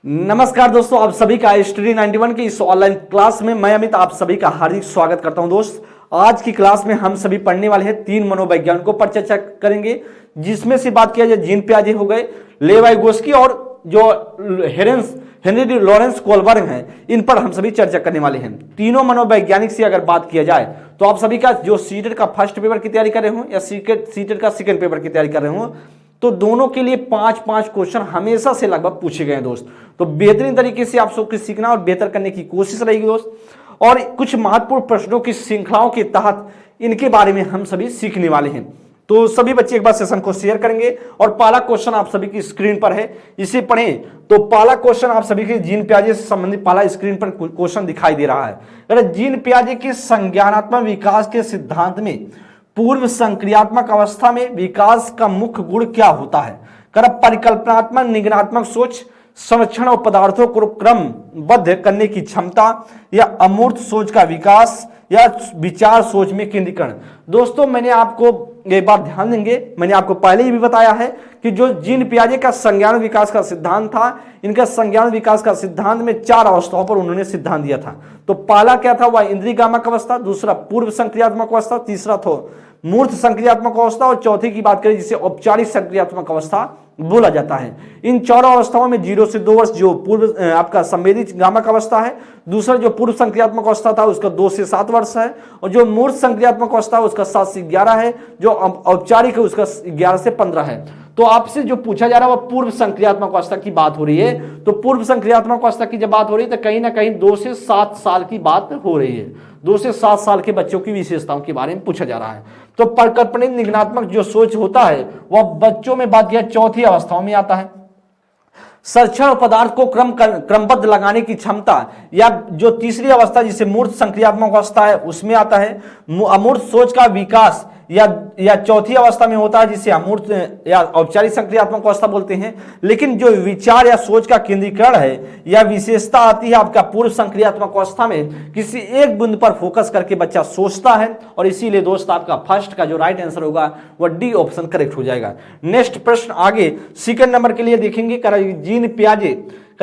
नमस्कार दोस्तों, आप सभी का स्टडी 91 की इस ऑनलाइन क्लास में मैं अमित आप सभी का हार्दिक स्वागत करता हूं। दोस्त, आज की क्लास में हम सभी पढ़ने वाले हैं 3 मनोवैज्ञानिकों पर चर्चा करेंगे, जिसमें से बात किया जाए जीन पियाजे हो गए, लेव वाइगोस्की और जो हेनरी लॉरेंस कोलबर्ग हैं, इन पर हम सभी चर्चा करने वाले हैं। तीनों मनोवैज्ञानिक से अगर बात किया जाए तो आप सभी का जो सीटेट का फर्स्ट पेपर की तैयारी कर रहे हो या सीटेट का सेकंड पेपर की तैयारी कर रहे हो, तो दोनों के लिए 5-5 क्वेश्चन हमेशा से लगभग पूछे गए हैं दोस्त। तो बेहतरीन तरीके से आप सबको सीखना और बेहतर करने की कोशिश रहेगी दोस्त। और कुछ महत्वपूर्ण प्रश्नों की श्रृंखलाओं के तहत इनके बारे में हम सभी सीखने वाले हैं। तो सभी बच्चे एक बार सेशन को शेयर करेंगे और पहला क्वेश्चन आप सभी की स्क्रीन पर है, इसे पढ़ें। तो पहला क्वेश्चन आप सभी के जीन पियाजे से संबंधित पहला स्क्रीन पर क्वेश्चन दिखाई दे रहा है। अगर जीन पियाजे के संज्ञानात्मक विकास के सिद्धांत में पूर्व संक्रियात्मक अवस्था में विकास का मुख्य गुण क्या होता है? परिकल्पनात्मक निगमनात्मक सोच, संरक्षण और पदार्थों को क्रमबद्ध करने की क्षमता, या अमूर्त सोच का विकास, या विचार सोच में केंद्रीकरण। दोस्तों, मैंने आपको एक बात ध्यान देंगे, मैंने आपको पहले ही भी बताया है कि जो जीन पियाजे का संज्ञान विकास का सिद्धांत था, इनका संज्ञान विकास का सिद्धांत में 4 अवस्थाओं पर उन्होंने सिद्धांत दिया था। तो पहला क्या था? वह इंद्रियगामक अवस्था, दूसरा पूर्व संक्रियात्मक अवस्था, तीसरा था मूर्त संक्रियात्मक अवस्था, और चौथी की बात करें जिसे औपचारिक संक्रियात्मक अवस्था बोला जाता है। इन चारों अवस्थाओं में 0 से 2 वर्ष जो पूर्व आपका संवेदी गामक अवस्था है, दूसरा जो पूर्व संक्रियात्मक अवस्था था उसका 2 से 7 वर्ष है, और जो मूर्त संक्रियात्मक अवस्था है उसका 7 से 11 है, जो औपचारिक है उसका 11 से 15 है। तो आपसे जो पूछा जा रहा है वह पूर्व संक्रियात्मक अवस्था की बात हो रही है। तो पूर्व संक्रियात्मक अवस्था की जब बात हो रही है तो कहीं ना कहीं 2 से 7 साल की बात हो रही है। 2 से 7 साल के बच्चों की विशेषताओं के बारे में पूछा जा रहा है। तो परिकल्पनिक निगमनात्मक जो सोच होता है वह बच्चों में बात किया चौथी अवस्थाओं में आता है। संरक्षण और पदार्थ को क्रमबद्ध लगाने की क्षमता, या जो तीसरी अवस्था जिसे मूर्त संक्रियात्मक अवस्था है उसमें आता है। अमूर्त सोच का विकास या चौथी अवस्था में होता है जिसे अमूर्त या औपचारिक संक्रियात्मक अवस्था बोलते हैं। लेकिन जो विचार या सोच का केंद्रीकरण है या विशेषता आती है आपका पूर्व संक्रियात्मक अवस्था में, किसी एक बिंदु पर फोकस करके बच्चा सोचता है, और इसीलिए दोस्त आपका फर्स्ट का जो राइट आंसर होगा वह डी ऑप्शन करेक्ट हो जाएगा। नेक्स्ट प्रश्न आगे सेकंड नंबर के लिए देखेंगे।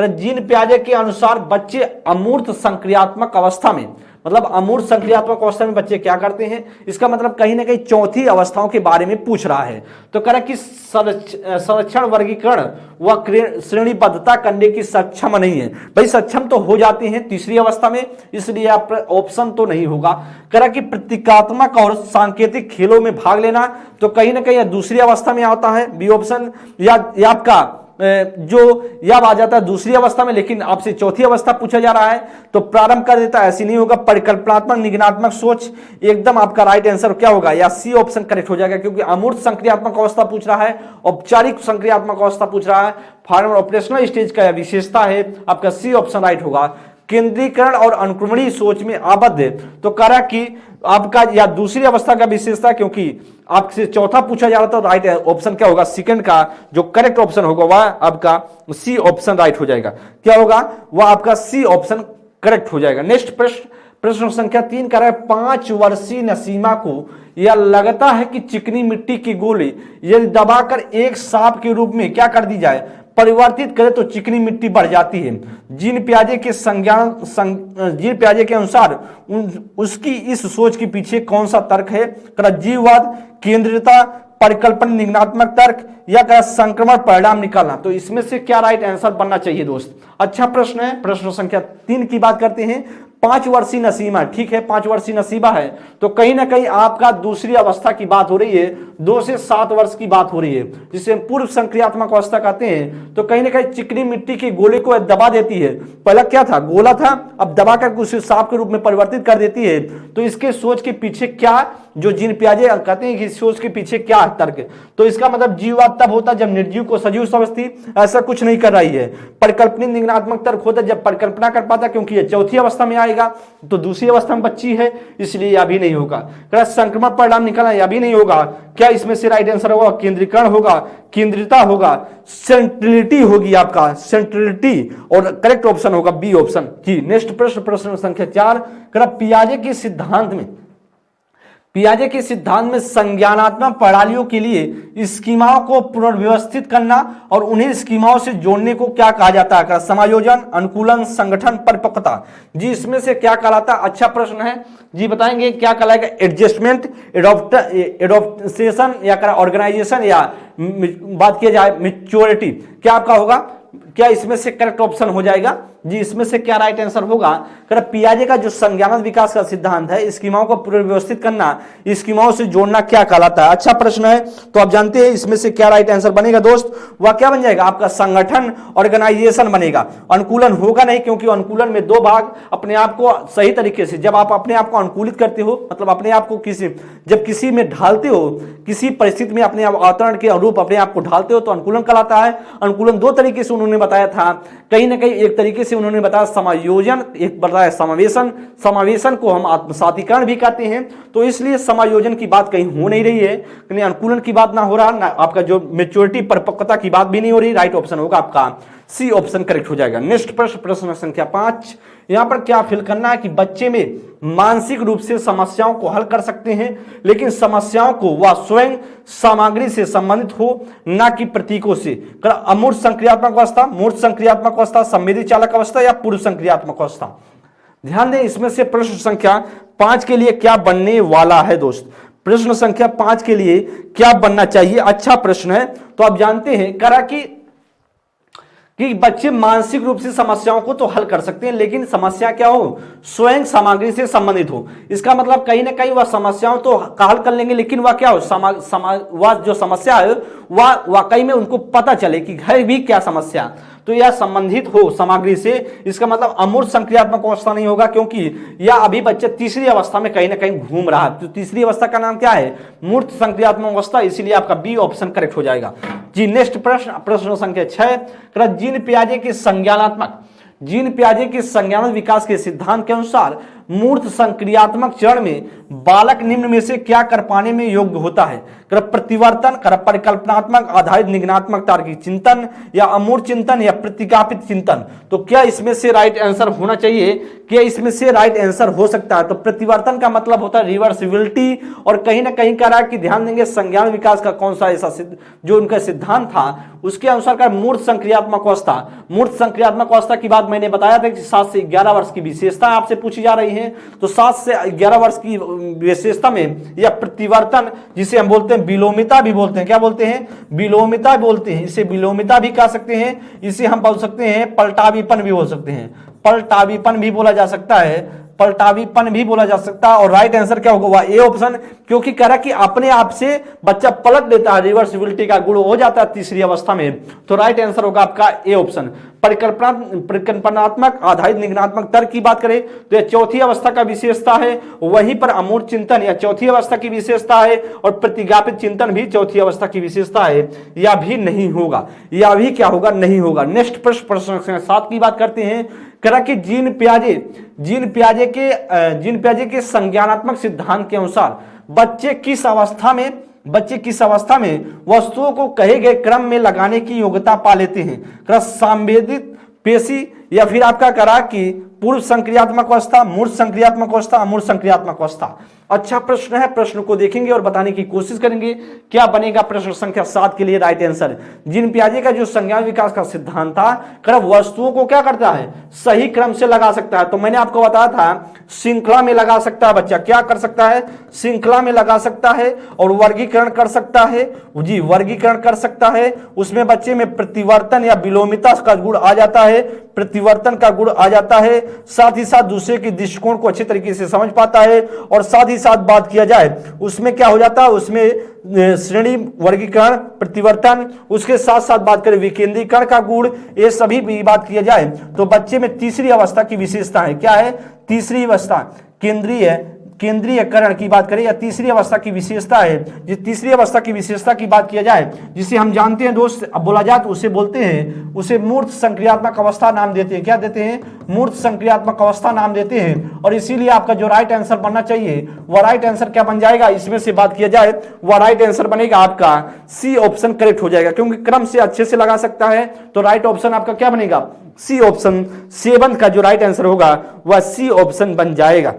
जीन पियाजे के अनुसार बच्चे अमूर्त संक्रियात्मक अवस्था में, मतलब अमूर्त संक्रियात्मक अवस्था में बच्चे क्या करते हैं? इसका मतलब कहीं ना कहीं चौथी अवस्थाओं के बारे में पूछ रहा है। तो कह रहा कि संरक्षण, वर्गीकरण व श्रेणीबद्धता करने की सक्षम नहीं है। भाई सक्षम तो हो जाते हैं तीसरी अवस्था में, इसलिए आप ऑप्शन तो नहीं होगा। कह रहा कि प्रतीकात्मक और सांकेतिक खेलों में भाग लेना, तो कहीं ना कहीं दूसरी अवस्था में आता है बी ऑप्शन, या आपका जो यह आ जाता है दूसरी अवस्था में, लेकिन आपसे चौथी अवस्था पूछा जा रहा है तो प्रारंभ कर देता है। ऐसी नहीं होगा। परिकल्पनात्मक निगमनात्मक सोच एकदम आपका राइट आंसर क्या होगा? या सी ऑप्शन करेक्ट हो जाएगा, क्योंकि अमूर्त संक्रियात्मक अवस्था पूछ रहा है, औपचारिक संक्रियात्मक अवस्था पूछ रहा है, फार्मल ऑपरेशनल स्टेज का विशेषता है, आपका सी ऑप्शन राइट होगा। केंद्रीकरण और अनुक्रमणीय सोच में आबद्ध, तो कह रहा कि आपका या दूसरी अवस्था का विशेषता, क्योंकि आपसे चौथा पूछा जा रहा था, राइट ऑप्शन क्या होगा? सेकंड का जो करेक्ट ऑप्शन होगा वह आपका सी ऑप्शन राइट हो जाएगा। क्या होगा? वह आपका सी ऑप्शन करेक्ट हो जाएगा। नेक्स्ट प्रश्न संख्या 3 कह रहा है 5 वर्षीय नसीमा को यह लगता है कि चिकनी मिट्टी की गोली यदि दबाकर एक सांप के रूप में क्या कर दी जाए, परिवर्तित करे, तो चिकनी मिट्टी बढ़ जाती है। जीन पियाजे के अनुसार उसकी इस सोच के पीछे कौन सा तर्क है? जीववाद, केंद्रीयता, परिकल्पन निगमनात्मक तर्क, या संक्रमण परिणाम निकालना। तो इसमें से क्या राइट आंसर बनना चाहिए दोस्त? अच्छा प्रश्न है। प्रश्न संख्या 3 की बात करते हैं। 5 वर्षीय नसीमा, ठीक है 5 वर्षीय नसीबा है, तो कहीं ना कहीं आपका दूसरी अवस्था की बात हो रही है, 2 से 7 वर्ष की बात हो रही है, जिसे पूर्व संक्रियात्मक अवस्था कहते हैं। तो कहीं ना कहीं चिकनी मिट्टी के गोले को दबा देती है। पहले क्या था? गोला था, अब दबा कर उसे सांप के रूप में परिवर्तित कर देती है। तो इसके सोच के पीछे क्या, जो जीन पियाजे कहते हैं कि सोच के पीछे क्या तर्क? तो इसका मतलब जीववाद तब होता जब निर्जीव को सजीव समझती, ऐसा कुछ नहीं कर रही है। परिकल्पनिक निगमनात्मक तर्क होता जब परिकल्पना कर पाता, क्योंकि ये चौथी अवस्था में आएगा, तो दूसरी अवस्था में बच्ची है, इसलिए यह भी नहीं होगा। संक्रमण परिणाम निकालना, यह भी नहीं होगा। क्या इसमें से राइट आंसर होगा? केंद्रीकरण होगा, केंद्रिता होगा, सेंट्रलिटी होगी आपका, सेंट्रलिटी, और करेक्ट ऑप्शन होगा बी ऑप्शन जी। नेक्स्ट प्रश्न संख्या 4 पियाजे के सिद्धांत में पियाजे के सिद्धांत में संज्ञानात्मक प्रणालियों के लिए स्कीमाओं को पुनर्व्यवस्थित करना और उन्हें स्कीमाओं से जोड़ने को क्या कहा जाता है? समायोजन, अनुकूलन, संगठन, परिपक्वता। जी इसमें से क्या कहलाता है? अच्छा प्रश्न है जी, बताएंगे क्या कहलाएगा? एडजस्टमेंट, एडॉप्टेशन या ऑर्गेनाइजेशन, या बात किया जाए मैच्योरिटी, क्या आपका होगा? क्या इसमें से करेक्ट ऑप्शन हो जाएगा? जी इसमें से क्या राइट आंसर होगा? पियाजे का जो संज्ञानात्मक विकास का सिद्धांत है, स्कीमाओं को पुनर्व्यवस्थित करना, स्कीमाओं से जोड़ना, क्या कहलाता है? अच्छा प्रश्न है। तो आप जानते हैं इसमें से क्या राइट आंसर बनेगा दोस्त? वह क्या बन जाएगा? आपका संगठन, ऑर्गेनाइजेशन बनेगा। अनुकूलन होगा नहीं, क्योंकि अनुकूलन में दो भाग, अपने आप को सही तरीके से जब आप अपने आप को अनुकूलित करते हो, मतलब अपने आप को किसी में ढालते हो, किसी परिस्थिति में अपने वातावरण के अनुरूप अपने आप को ढालते हो, तो अनुकूलन कहलाता है। अनुकूलन दो तरीके से उन्होंने बताया था, कहीं ना कहीं एक तरीके से उन्होंने बताया समायोजन, एक बताया समावेशन। समावेशन को हम आत्मसातीकरण भी कहते हैं, तो इसलिए समायोजन की बात कहीं हो नहीं रही है, कहीं अनुकूलन की बात ना हो रहा, ना आपका जो मैच्योरिटी परिपक्वता की बात भी नहीं हो रही। राइट ऑप्शन होगा आपका सी ऑप्शन करेक्ट हो जाएगा। नेक्स्ट प्रश्न, प्रश्न संख्या 5। यहां पर क्या फिल करना है कि बच्चे में मानसिक रूप से समस्याओं को हल कर सकते हैं, लेकिन समस्याओं को वह स्वयं सामग्री से संबंधित हो, ना कि प्रतीकों से। अमूर्त संक्रियात्मक अवस्था, मूर्त संक्रियात्मक अवस्था, संवेदी चालक अवस्था या पूर्व संक्रियात्मक अवस्था। ध्यान दें इसमें से प्रश्न संख्या 5 के लिए क्या बनने वाला है दोस्त? प्रश्न संख्या 5 के लिए क्या बनना चाहिए? अच्छा प्रश्न है। तो आप जानते हैं करा कि बच्चे मानसिक रूप से समस्याओं को तो हल कर सकते हैं, लेकिन समस्या क्या हो? स्वयं सामग्री से संबंधित हो। इसका मतलब कहीं ना कहीं वह समस्याओं तो हल कर लेंगे, लेकिन वह क्या हो? वह जो समस्या है वह वाकई में उनको पता चले कि है भी क्या समस्या, तो यह संबंधित हो सामग्री से। इसका मतलब अमूर्त संक्रियात्मक अवस्था नहीं होगा, क्योंकि यह अभी बच्चे तीसरी अवस्था में कहीं ना कहीं घूम रहा है। तो तीसरी अवस्था का नाम क्या है? मूर्त संक्रियात्मक अवस्था, इसीलिए आपका बी ऑप्शन करेक्ट हो जाएगा। जी नेक्स्ट प्रश्न, प्रश्न संख्या 6। जीन पियाजे के संज्ञानात्मक विकास के सिद्धांत के अनुसार मूर्त संक्रियात्मक चरण में बालक निम्न में से क्या कर पाने में योग्य होता है? प्रतिवर्तन, परिकल्पनात्मक आधारित निगमनात्मक तार्किक चिंतन, या अमूर्त चिंतन, या प्रतिज्ञापित चिंतन। तो क्या इसमें से राइट आंसर होना चाहिए? क्या इसमें से राइट आंसर हो सकता है? तो प्रतिवर्तन का मतलब होता है रिवर्सिबिलिटी, और कहीं ना कहीं कह रहा है कि ध्यान देंगे संज्ञान विकास का कौन सा ऐसा जो उनका सिद्धांत था उसके अनुसार का मूर्त संक्रियात्मक अवस्था। मूर्त संक्रियात्मक अवस्था की बात मैंने बताया था कि 7 से 11 वर्ष की विशेषता आपसे पूछी जा रही है। तो 7 से 11 वर्ष की विशेषता में यह प्रतिवर्तन, जिसे हम बोलते हैं विलोमिता भी बोलते हैं, क्या बोलते हैं? विलोमिता बोलते हैं। इसे विलोमिता भी कह सकते हैं, इसे हम बोल सकते हैं पलटावीपन भी बोल सकते हैं, पलटावीपन भी बोला जा सकता है, पलटावीपन भी बोला जा सकता है। और राइट आंसर क्या होगा? वह ए ऑप्शन, क्योंकि कह रहा कि अपने आप से बच्चा पलट देता है, रिवर्सिबिलिटी का गुण हो जाता है तीसरी अवस्था में। तो राइट आंसर होगा आपका ए ऑप्शन। परिकल्पनात्मक आधारित निगमनात्मक तर्क की बात करें तो यह चौथी अवस्था का विशेषता है, वहीं पर अमूर्त चिंतन या चौथी अवस्था की विशेषता है, और प्रतिज्ञापित चिंतन भी चौथी अवस्था की विशेषता है। यह भी नहीं होगा, यह भी क्या होगा? नहीं होगा। नेक्स्ट प्रश्न, प्रश्न संख्या 7 की बात करते हैं। करा कि जीन पियाजे के संज्ञानात्मक सिद्धांत के अनुसार बच्चे किस अवस्था में वस्तुओं को कहे गए क्रम में लगाने की योग्यता पा लेते हैं? संवेदित पेशी, या फिर आपका करा कि पूर्व संक्रियात्मक अवस्था, मूर्त संक्रियात्मक अवस्था, अमूर्त संक्रियात्मक अवस्था। अच्छा प्रश्न है, प्रश्न को देखेंगे और बताने की कोशिश करेंगे क्या बनेगा प्रश्न संख्या 7 के लिए राइट आंसर। जीन पियाजे का जो संज्ञान विकास का सिद्धांत था, क्रम वस्तुओं को क्या करता है? सही क्रम से लगा सकता है। तो मैंने आपको बताया था श्रृंखला में लगा सकता है बच्चा, क्या कर सकता है? श्रृंखला में लगा सकता है, और वर्गीकरण कर सकता है। जी वर्गीकरण कर सकता है, उसमें बच्चे में प्रतिवर्तन या विलोमिता का गुण आ जाता है, प्रतिवर्तन का गुण आ जाता है, साथ ही साथ दूसरे के दृष्टिकोण को अच्छे तरीके से समझ पाता है, और साथ ही साथ बात किया जाए उसमें क्या हो जाता है? उसमें श्रेणी, वर्गीकरण, प्रतिवर्तन, उसके साथ साथ बात करें विकेंद्रीकरण का गुण, ये सभी भी बात किया जाए तो बच्चे में तीसरी अवस्था की विशेषता है। क्या है? तीसरी अवस्था केंद्रीयकरण की बात करें, या तीसरी अवस्था की विशेषता है। जिस तीसरी अवस्था की विशेषता की बात किया जाए, जिसे हम जानते हैं दोस्त, अब बोला जाए तो उसे बोलते हैं, उसे मूर्त संक्रियात्मक अवस्था नाम देते हैं। क्या देते हैं? मूर्त संक्रियात्मक अवस्था नाम देते हैं। और इसीलिए आपका जो राइट आंसर बनना चाहिए वह राइट आंसर क्या बन जाएगा? इसमें से बात किया जाए वह राइट आंसर बनेगा आपका सी ऑप्शन करेक्ट हो जाएगा, क्योंकि क्रम से अच्छे से लगा सकता है। तो राइट ऑप्शन आपका क्या बनेगा? C option. 7 का जो राइट आंसर होगा वह सी ऑप्शन बन जाएगा।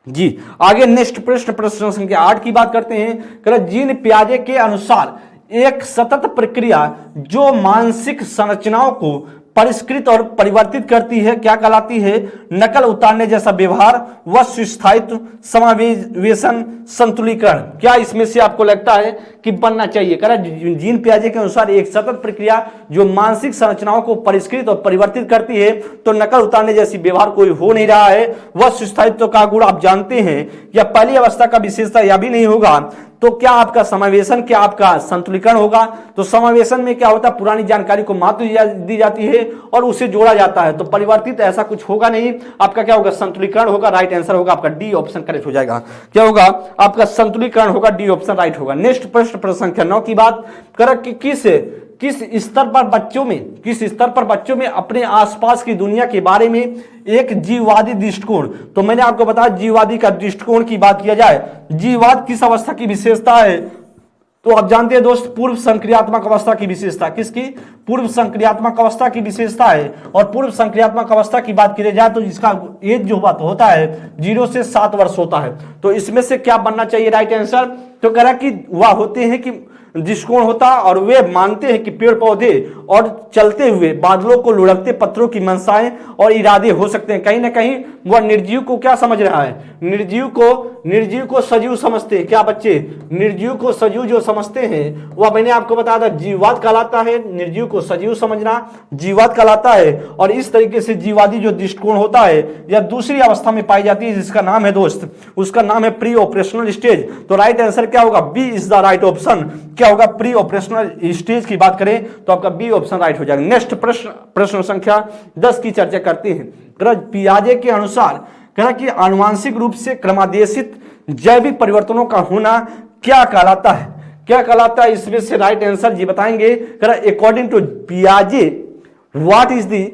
जी आगे नेक्स्ट प्रश्न, प्रश्न संख्या 8 की बात करते हैं। जीन पियाजे के अनुसार एक सतत प्रक्रिया जो मानसिक संरचनाओं को परिष्कृत और परिवर्तित करती है क्या कहलाती है? नकल उतारने जैसा व्यवहार, वस्तु स्थायित्व, समावेशन, संतुलीकरण। क्या इसमें से आपको लगता है कि बनना चाहिए? कह रहा जीन पियाजे के अनुसार एक सतत प्रक्रिया जो मानसिक संरचनाओं को परिष्कृत और परिवर्तित करती है, तो नकल उतारने जैसी व्यवहार कोई हो नहीं रहा है। वस्तु स्थायित्व का गुण आप जानते हैं, या पहली अवस्था का विशेषता यह भी नहीं होगा। तो क्या आपका समावेशन, क्या आपका संतुलीकरण होगा? तो समावेशन में क्या होता है? पुरानी जानकारी को महत्व दी जाती है और उसे जोड़ा जाता है। तो परिवर्तित ऐसा कुछ होगा नहीं। आपका क्या होगा? संतुलीकरण होगा। राइट आंसर होगा आपका डी ऑप्शन करेक्ट हो जाएगा। क्या होगा? आपका संतुलीकरण होगा, डी ऑप्शन राइट होगा। नेक्स्ट प्रश्न, प्रश्न संख्या 9 की बात कर कि किस स्तर पर बच्चों में अपने आसपास की दुनिया के बारे में एक जीववादी दृष्टिकोण। तो मैंने आपको बताया जीववादी का दृष्टिकोण की बात किया जाए, जीववाद किस अवस्था की विशेषता है? तो आप जानते हैं दोस्त, पूर्व संक्रियात्मक अवस्था की विशेषता। किसकी? पूर्व संक्रियात्मक अवस्था की विशेषता है। और पूर्व संक्रियात्मक अवस्था की बात की जाए तो जिसका एज जो बात होता है 0 से 7 वर्ष होता है। तो इसमें से क्या बनना चाहिए राइट आंसर? तो कह रहा कि वह होते हैं कि दृष्टिकोण होता और वे मानते हैं कि पेड़ पौधे और चलते हुए बादलों को लुढ़कते पत्थरों की मंशाएं और इरादे हो सकते हैं। कहीं ना कहीं वह निर्जीव को क्या समझ रहा है? निर्जीव को सजीव समझते हैं। क्या बच्चे? निर्जीव को सजीव जो समझते हैं वह मैंने आपको बताया था जीववाद कहलाता है। निर्जीव को सजीव समझना जीववाद कहलाता है। और इस तरीके से जीववादी जो दृष्टिकोण होता है यह दूसरी अवस्था में पाई जाती है, जिसका नाम है दोस्त, उसका नाम है प्री ऑपरेशनल स्टेज। तो राइट आंसर क्या होगा? B is the right option. क्या होगा? प्री ऑपरेशनल स्टेज की बात करें तो आपका बी ऑप्शन राइट हो जाएगा। नेक्स्ट प्रश्न, प्रश्न संख्या 10 की चर्चा करते हैं। पियाजे के अनुसार कह कि आनुवांशिक रूप से क्रमादेशित जैविक परिवर्तनों का होना क्या कहलाता है? क्या कहलाता है? इसमें से राइट आंसर जी बताएंगे। अकॉर्डिंग टू पियाजे what is the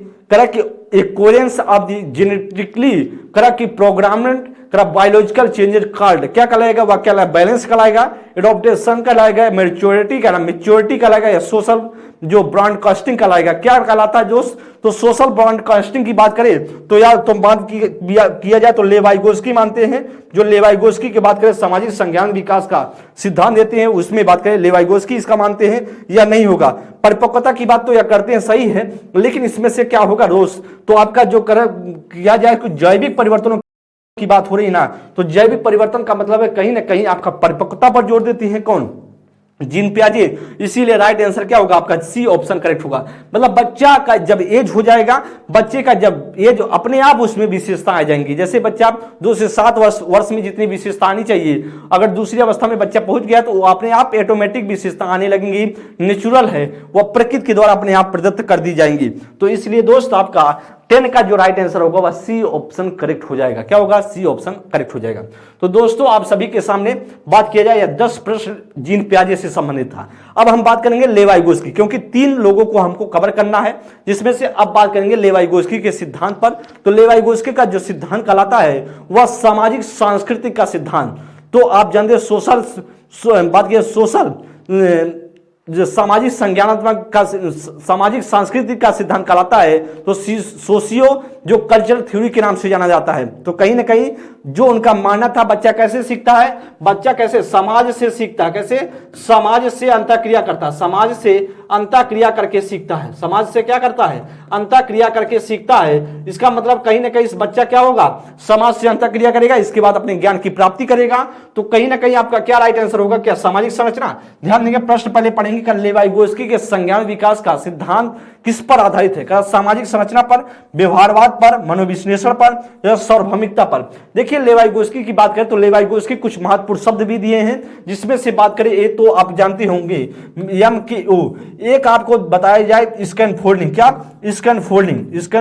occurrence of the genetically programmed biological changes called. क्या कहलाएगा? वह क्या बैलेंस कहलाएगा, एडॉप्टेशन कहलाएगा, मैच्योरिटी कहलाएगा, या सोशल जो ब्रॉडकास्टिंग कहलाएगा। क्या कहलाता है दोस्त? तो सोशल ब्रॉडकास्टिंग की बात करें तो यार तुम बात किया जाए तो लेवाइगोस्की मानते हैं। जो लेवाइगोस्की की बात करें सामाजिक संज्ञान विकास का सिद्धांत देते हैं, उसमें बात करें लेवाइगोस्की इसका मानते हैं या नहीं होगा। परिपक्वता की बात तो यह करते हैं, सही है, लेकिन इसमें से क्या होगा दोस्त? तो आपका जो किया जाए कुछ जैविक परिवर्तनों की बात हो रही है ना, तो जैविक परिवर्तन का मतलब है कहीं ना कहीं आपका परिपक्वता पर जोर देती है कौन? जीन पियाजे। इसीलिए राइट आंसर क्या होगा आपका? सी ऑप्शन करेक्ट होगा। मतलब बच्चा का जब एज हो जाएगा, बच्चे का जब एज अपने आप उसमें विशेषता आ जाएंगी। जैसे बच्चा 2 से 7 वर्ष में जितनी विशेषता आनी चाहिए, अगर दूसरी अवस्था में बच्चा पहुंच गया तो वो अपने आप ऑटोमेटिक विशेषता आने लगेंगी। नेचुरल है, वह प्रकृति के द्वारा अपने आप प्रदत्त कर दी जाएंगी। तो इसलिए दोस्त आपका 10 का जो राइट आंसर होगा वह सी ऑप्शन करेक्ट हो जाएगा। क्या होगा? सी ऑप्शन करेक्ट हो जाएगा। तो दोस्तों आप सभी के सामने बात किया जाए या 10 प्रश्न जीन पियाजे से संबंधित था। अब हम बात करेंगे लेवाइगोस्की, क्योंकि 3 लोगों को हमको कवर करना है, जिसमें से अब बात करेंगे लेवाइगोस्की के सिद्धांत पर। तो लेवाइगोस्की का जो सिद्धांत कहलाता है वह सामाजिक सांस्कृतिक का सिद्धांत। तो आप जानते हैं सोशल बात किया सोशल जो सामाजिक संज्ञानात्मक का सामाजिक सांस्कृतिक का सिद्धांत कहलाता है। तो सोशियो जो कल्चरल थ्योरी के नाम से जाना जाता है। तो कहीं ना कहीं जो उनका मानना था बच्चा कैसे सीखता है? बच्चा कैसे? समाज से सीखता है। कैसे? समाज से अंतःक्रिया करता है, समाज से अंतःक्रिया करके सीखता है। समाज से क्या करता है? अंतःक्रिया करके सीखता है। इसका मतलब कहीं ना कहीं इस बच्चा क्या होगा? समाज से अंतःक्रिया करेगा, इसके बाद अपने ज्ञान की प्राप्ति करेगा। तो कहीं ना कहीं आपका क्या राइट आंसर होगा? क्या सामाजिक संरचना? ध्यान देंगे, प्रश्न पहले पढ़ेंगे। लेवाइगोस्की के संज्ञान विकास का सिद्धांत किस पर आधारित है? सामाजिक संरचना पर, व्यवहारवाद पर, मनोविश्लेषण पर या सार्वभौमिकता पर? देखिए लेवाइगोस्की की बात करें तो लेवाइगोस्की कुछ महत्वपूर्ण शब्द भी दिए हैं, जिसमें से बात करें एक तो आप जानते होंगे MKO। एक आपको बताया जाए स्कैन फोल्डिंग। क्या? स्कैन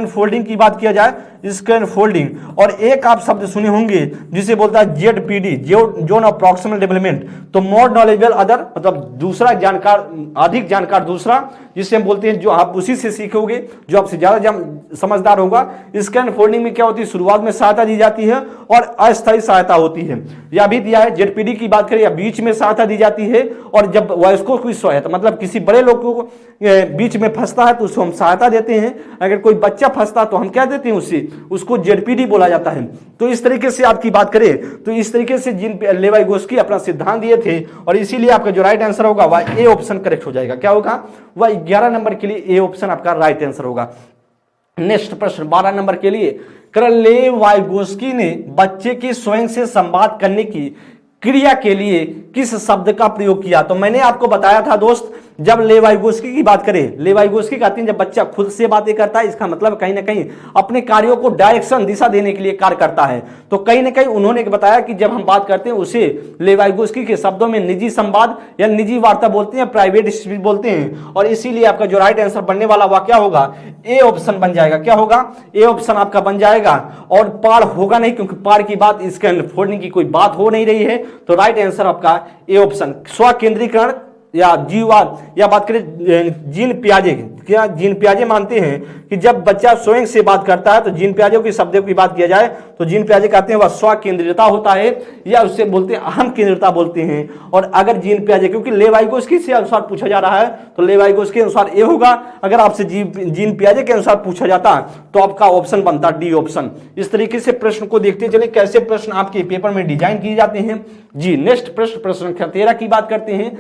फोल्डिंग की बात किया जाए, स्कैन फोल्डिंग। और एक आप शब्द सुने होंगे जिसे बोलता है ZPD, zone of proximal development. तो मोर नॉलेजेबल अदर, मतलब दूसरा जानकार, अधिक जानकार दूसरा, जिसे हम बोलते हैं जो आप उसी से सीखोगे जो आपसे ज्यादा समझदार होगा। स्कैन फोल्डिंग में क्या होती है? शुरुआत में सहायता दी जाती है और अस्थायी सहायता होती है। यह भी दिया है। ZPD की बात करें या बीच में सहायता दी जाती है, और जब वयस्कों की सहायता मतलब किसी बड़े लोग को बीच में फंसता है तो उसको हम सहायता देते हैं। अगर कोई बच्चा फंसता तो हम क्या देते हैं? उसे उसको जेडपीडी बोला जाता है। तो इस तरीके से आपकी बात करें तो इस तरीके से जीन लेवाइगोस्की अपना सिद्धांत दिए थे और इसीलिए आपका जो राइट आंसर होगा वह ए ऑप्शन करेक्ट हो जाएगा। क्या होगा? वह 11 नंबर के लिए ए ऑप्शन आपका राइट आंसर होगा। नेक्स्ट प्रश्न 12 नंबर के लिए, लेवाइगोस्की ने बच्चे के स्वयं से संवाद करने की क्रिया के लिए किस शब्द का प्रयोग किया? तो मैंने आपको बताया था दोस्त, जब लेवाइगोस्की की बात करें, लेवाइगोस्की कहते हैं जब बच्चा खुद से बातें करता है, इसका मतलब कहीं ना कहीं अपने कार्यों को डायरेक्शन दिशा देने के लिए कार्य करता है। तो कहीं ना कहीं उन्होंने बताया कि जब हम बात करते हैं उसे लेवाइगोस्की के शब्दों में निजी संवाद या निजी वार्ता बोलते हैं, प्राइवेट स्पीच बोलते हैं। और इसीलिए आपका जो राइट आंसर बनने वाला वह क्या होगा? ए ऑप्शन बन जाएगा। क्या होगा? ए ऑप्शन आपका बन जाएगा। और पार होगा नहीं, क्योंकि पार की बात इसके अंदर फोड़ने की कोई बात हो नहीं रही है। तो राइट आंसर आपका ए ऑप्शन। स्व केंद्रीकरण या जीववाद या बात करें जीन पियाजे, क्या जीन पियाजे मानते हैं कि जब बच्चा स्वयं से बात करता है तो जीन पियाजे के शब्दों की बात किया जाए तो जीन पियाजे कहते हैं वह स्व केंद्रितता होता है या उससे बोलते हैं अहम केंद्रितता बोलते हैं। और अगर जीन पियाजे, क्योंकि लेवाइगोस्की से अनुसार पूछा जा रहा है तो लेवाइगोस्की के अनुसार ए होगा। अगर आपसे जीन पियाजे के अनुसार पूछा जाता तो आपका ऑप्शन बनता डी ऑप्शन। इस तरीके से प्रश्न को देखते चले कैसे प्रश्न आपके पेपर में डिजाइन किए जाते हैं जी। नेक्स्ट प्रश्न संख्या 13 की बात करते हैं।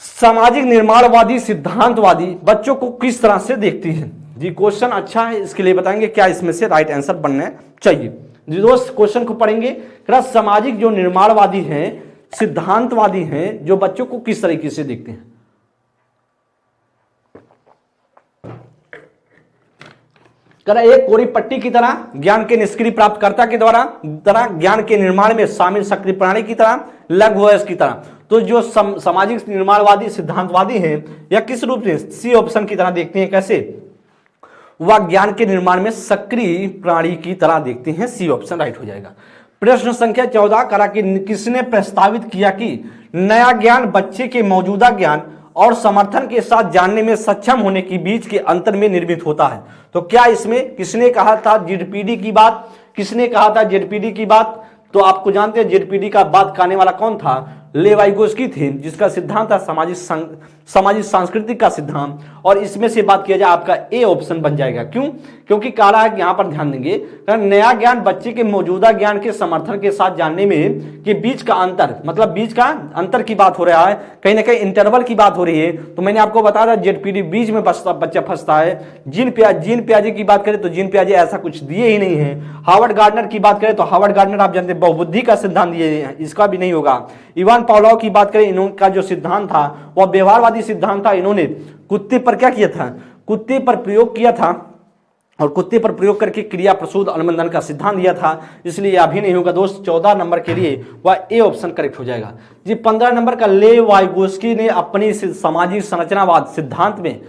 सामाजिक निर्माणवादी सिद्धांतवादी बच्चों को किस तरह से देखती है? जी क्वेश्चन अच्छा है, इसके लिए बताएंगे क्या इसमें से राइट आंसर बनना चाहिए। जी दोस्त क्वेश्चन को पढ़ेंगे। सामाजिक जो निर्माणवादी हैं, सिद्धांतवादी हैं, जो बच्चों को किस तरीके से देखते हैं? एक कोरी पट्टी की तरह, ज्ञान के निष्क्रिय प्राप्तकर्ता के द्वारा ज्ञान के निर्माण में शामिल सक्रिय प्रणाली की तरह, लघु वयस्क की तरह। तो जो सामाजिक निर्माणवादी सिद्धांतवादी हैं या किस रूप से? सी ऑप्शन की तरह देखते हैं। कैसे? वह ज्ञान के निर्माण में सक्रिय प्रणाली की तरह देखते हैं। सी ऑप्शन राइट हो जाएगा। प्रश्न संख्या 14 करा कि किसने प्रस्तावित किया कि नया ज्ञान बच्चे के मौजूदा ज्ञान और समर्थन के साथ जानने में सक्षम होने के बीच के अंतर में निर्मित होता है? तो क्या इसमें किसने कहा था जेडपीडी की बात? किसने कहा था जेडपीडी की बात? तो आपको जानते हैं जेडपीडी का बात कहने वाला कौन था? लेवाइगोस्की थे, जिसका सिद्धांत था सामाजिक सांस्कृतिक का सिद्धांत। और इसमें से बात किया जाए आपका ए ऑप्शन बन जाएगा। क्यों? क्योंकि कहा रहा है कि यहां पर ध्यान देंगे, नया ज्ञान बच्चे के मौजूदा ज्ञान के समर्थन के साथ जानने में के बीच का अंतर, मतलब बीच का अंतर की बात हो रहा है, कहीं ना कहीं इंटरवल की बात हो रही है। तो मैंने आपको बताया जेडपीडी बीच में बच्चा फंसता है। जीन पियाजे की बात करें तो जीन पियाजे ऐसा कुछ दिए ही नहीं है। हार्वर्ड गार्डनर की बात करें तो हार्वर्ड गार्डनर आप जानते हैं बहुबुद्धि का सिद्धांत दिए, इसका भी नहीं होगा। इवान पावलोव की बात करें, इनका जो सिद्धांत था वह व्यवहारवादी सिद्धांत था। इन्होंने कुत्ते पर क्या किया था? कुत्ते पर प्रयोग किया था और कुत्ते पर प्रयोग करके क्रिया प्रसूत अनुबंधन का सिद्धांत दिया था। इसलिए यह भी नहीं होगा दोस्त। 14 नंबर के लिए वह ए ऑप्शन करेक्ट हो जाएगा जी। 15 नंबर का लेवाइगोस्की ने अपनी सामाजिक संरचनावाद सिद्धांत में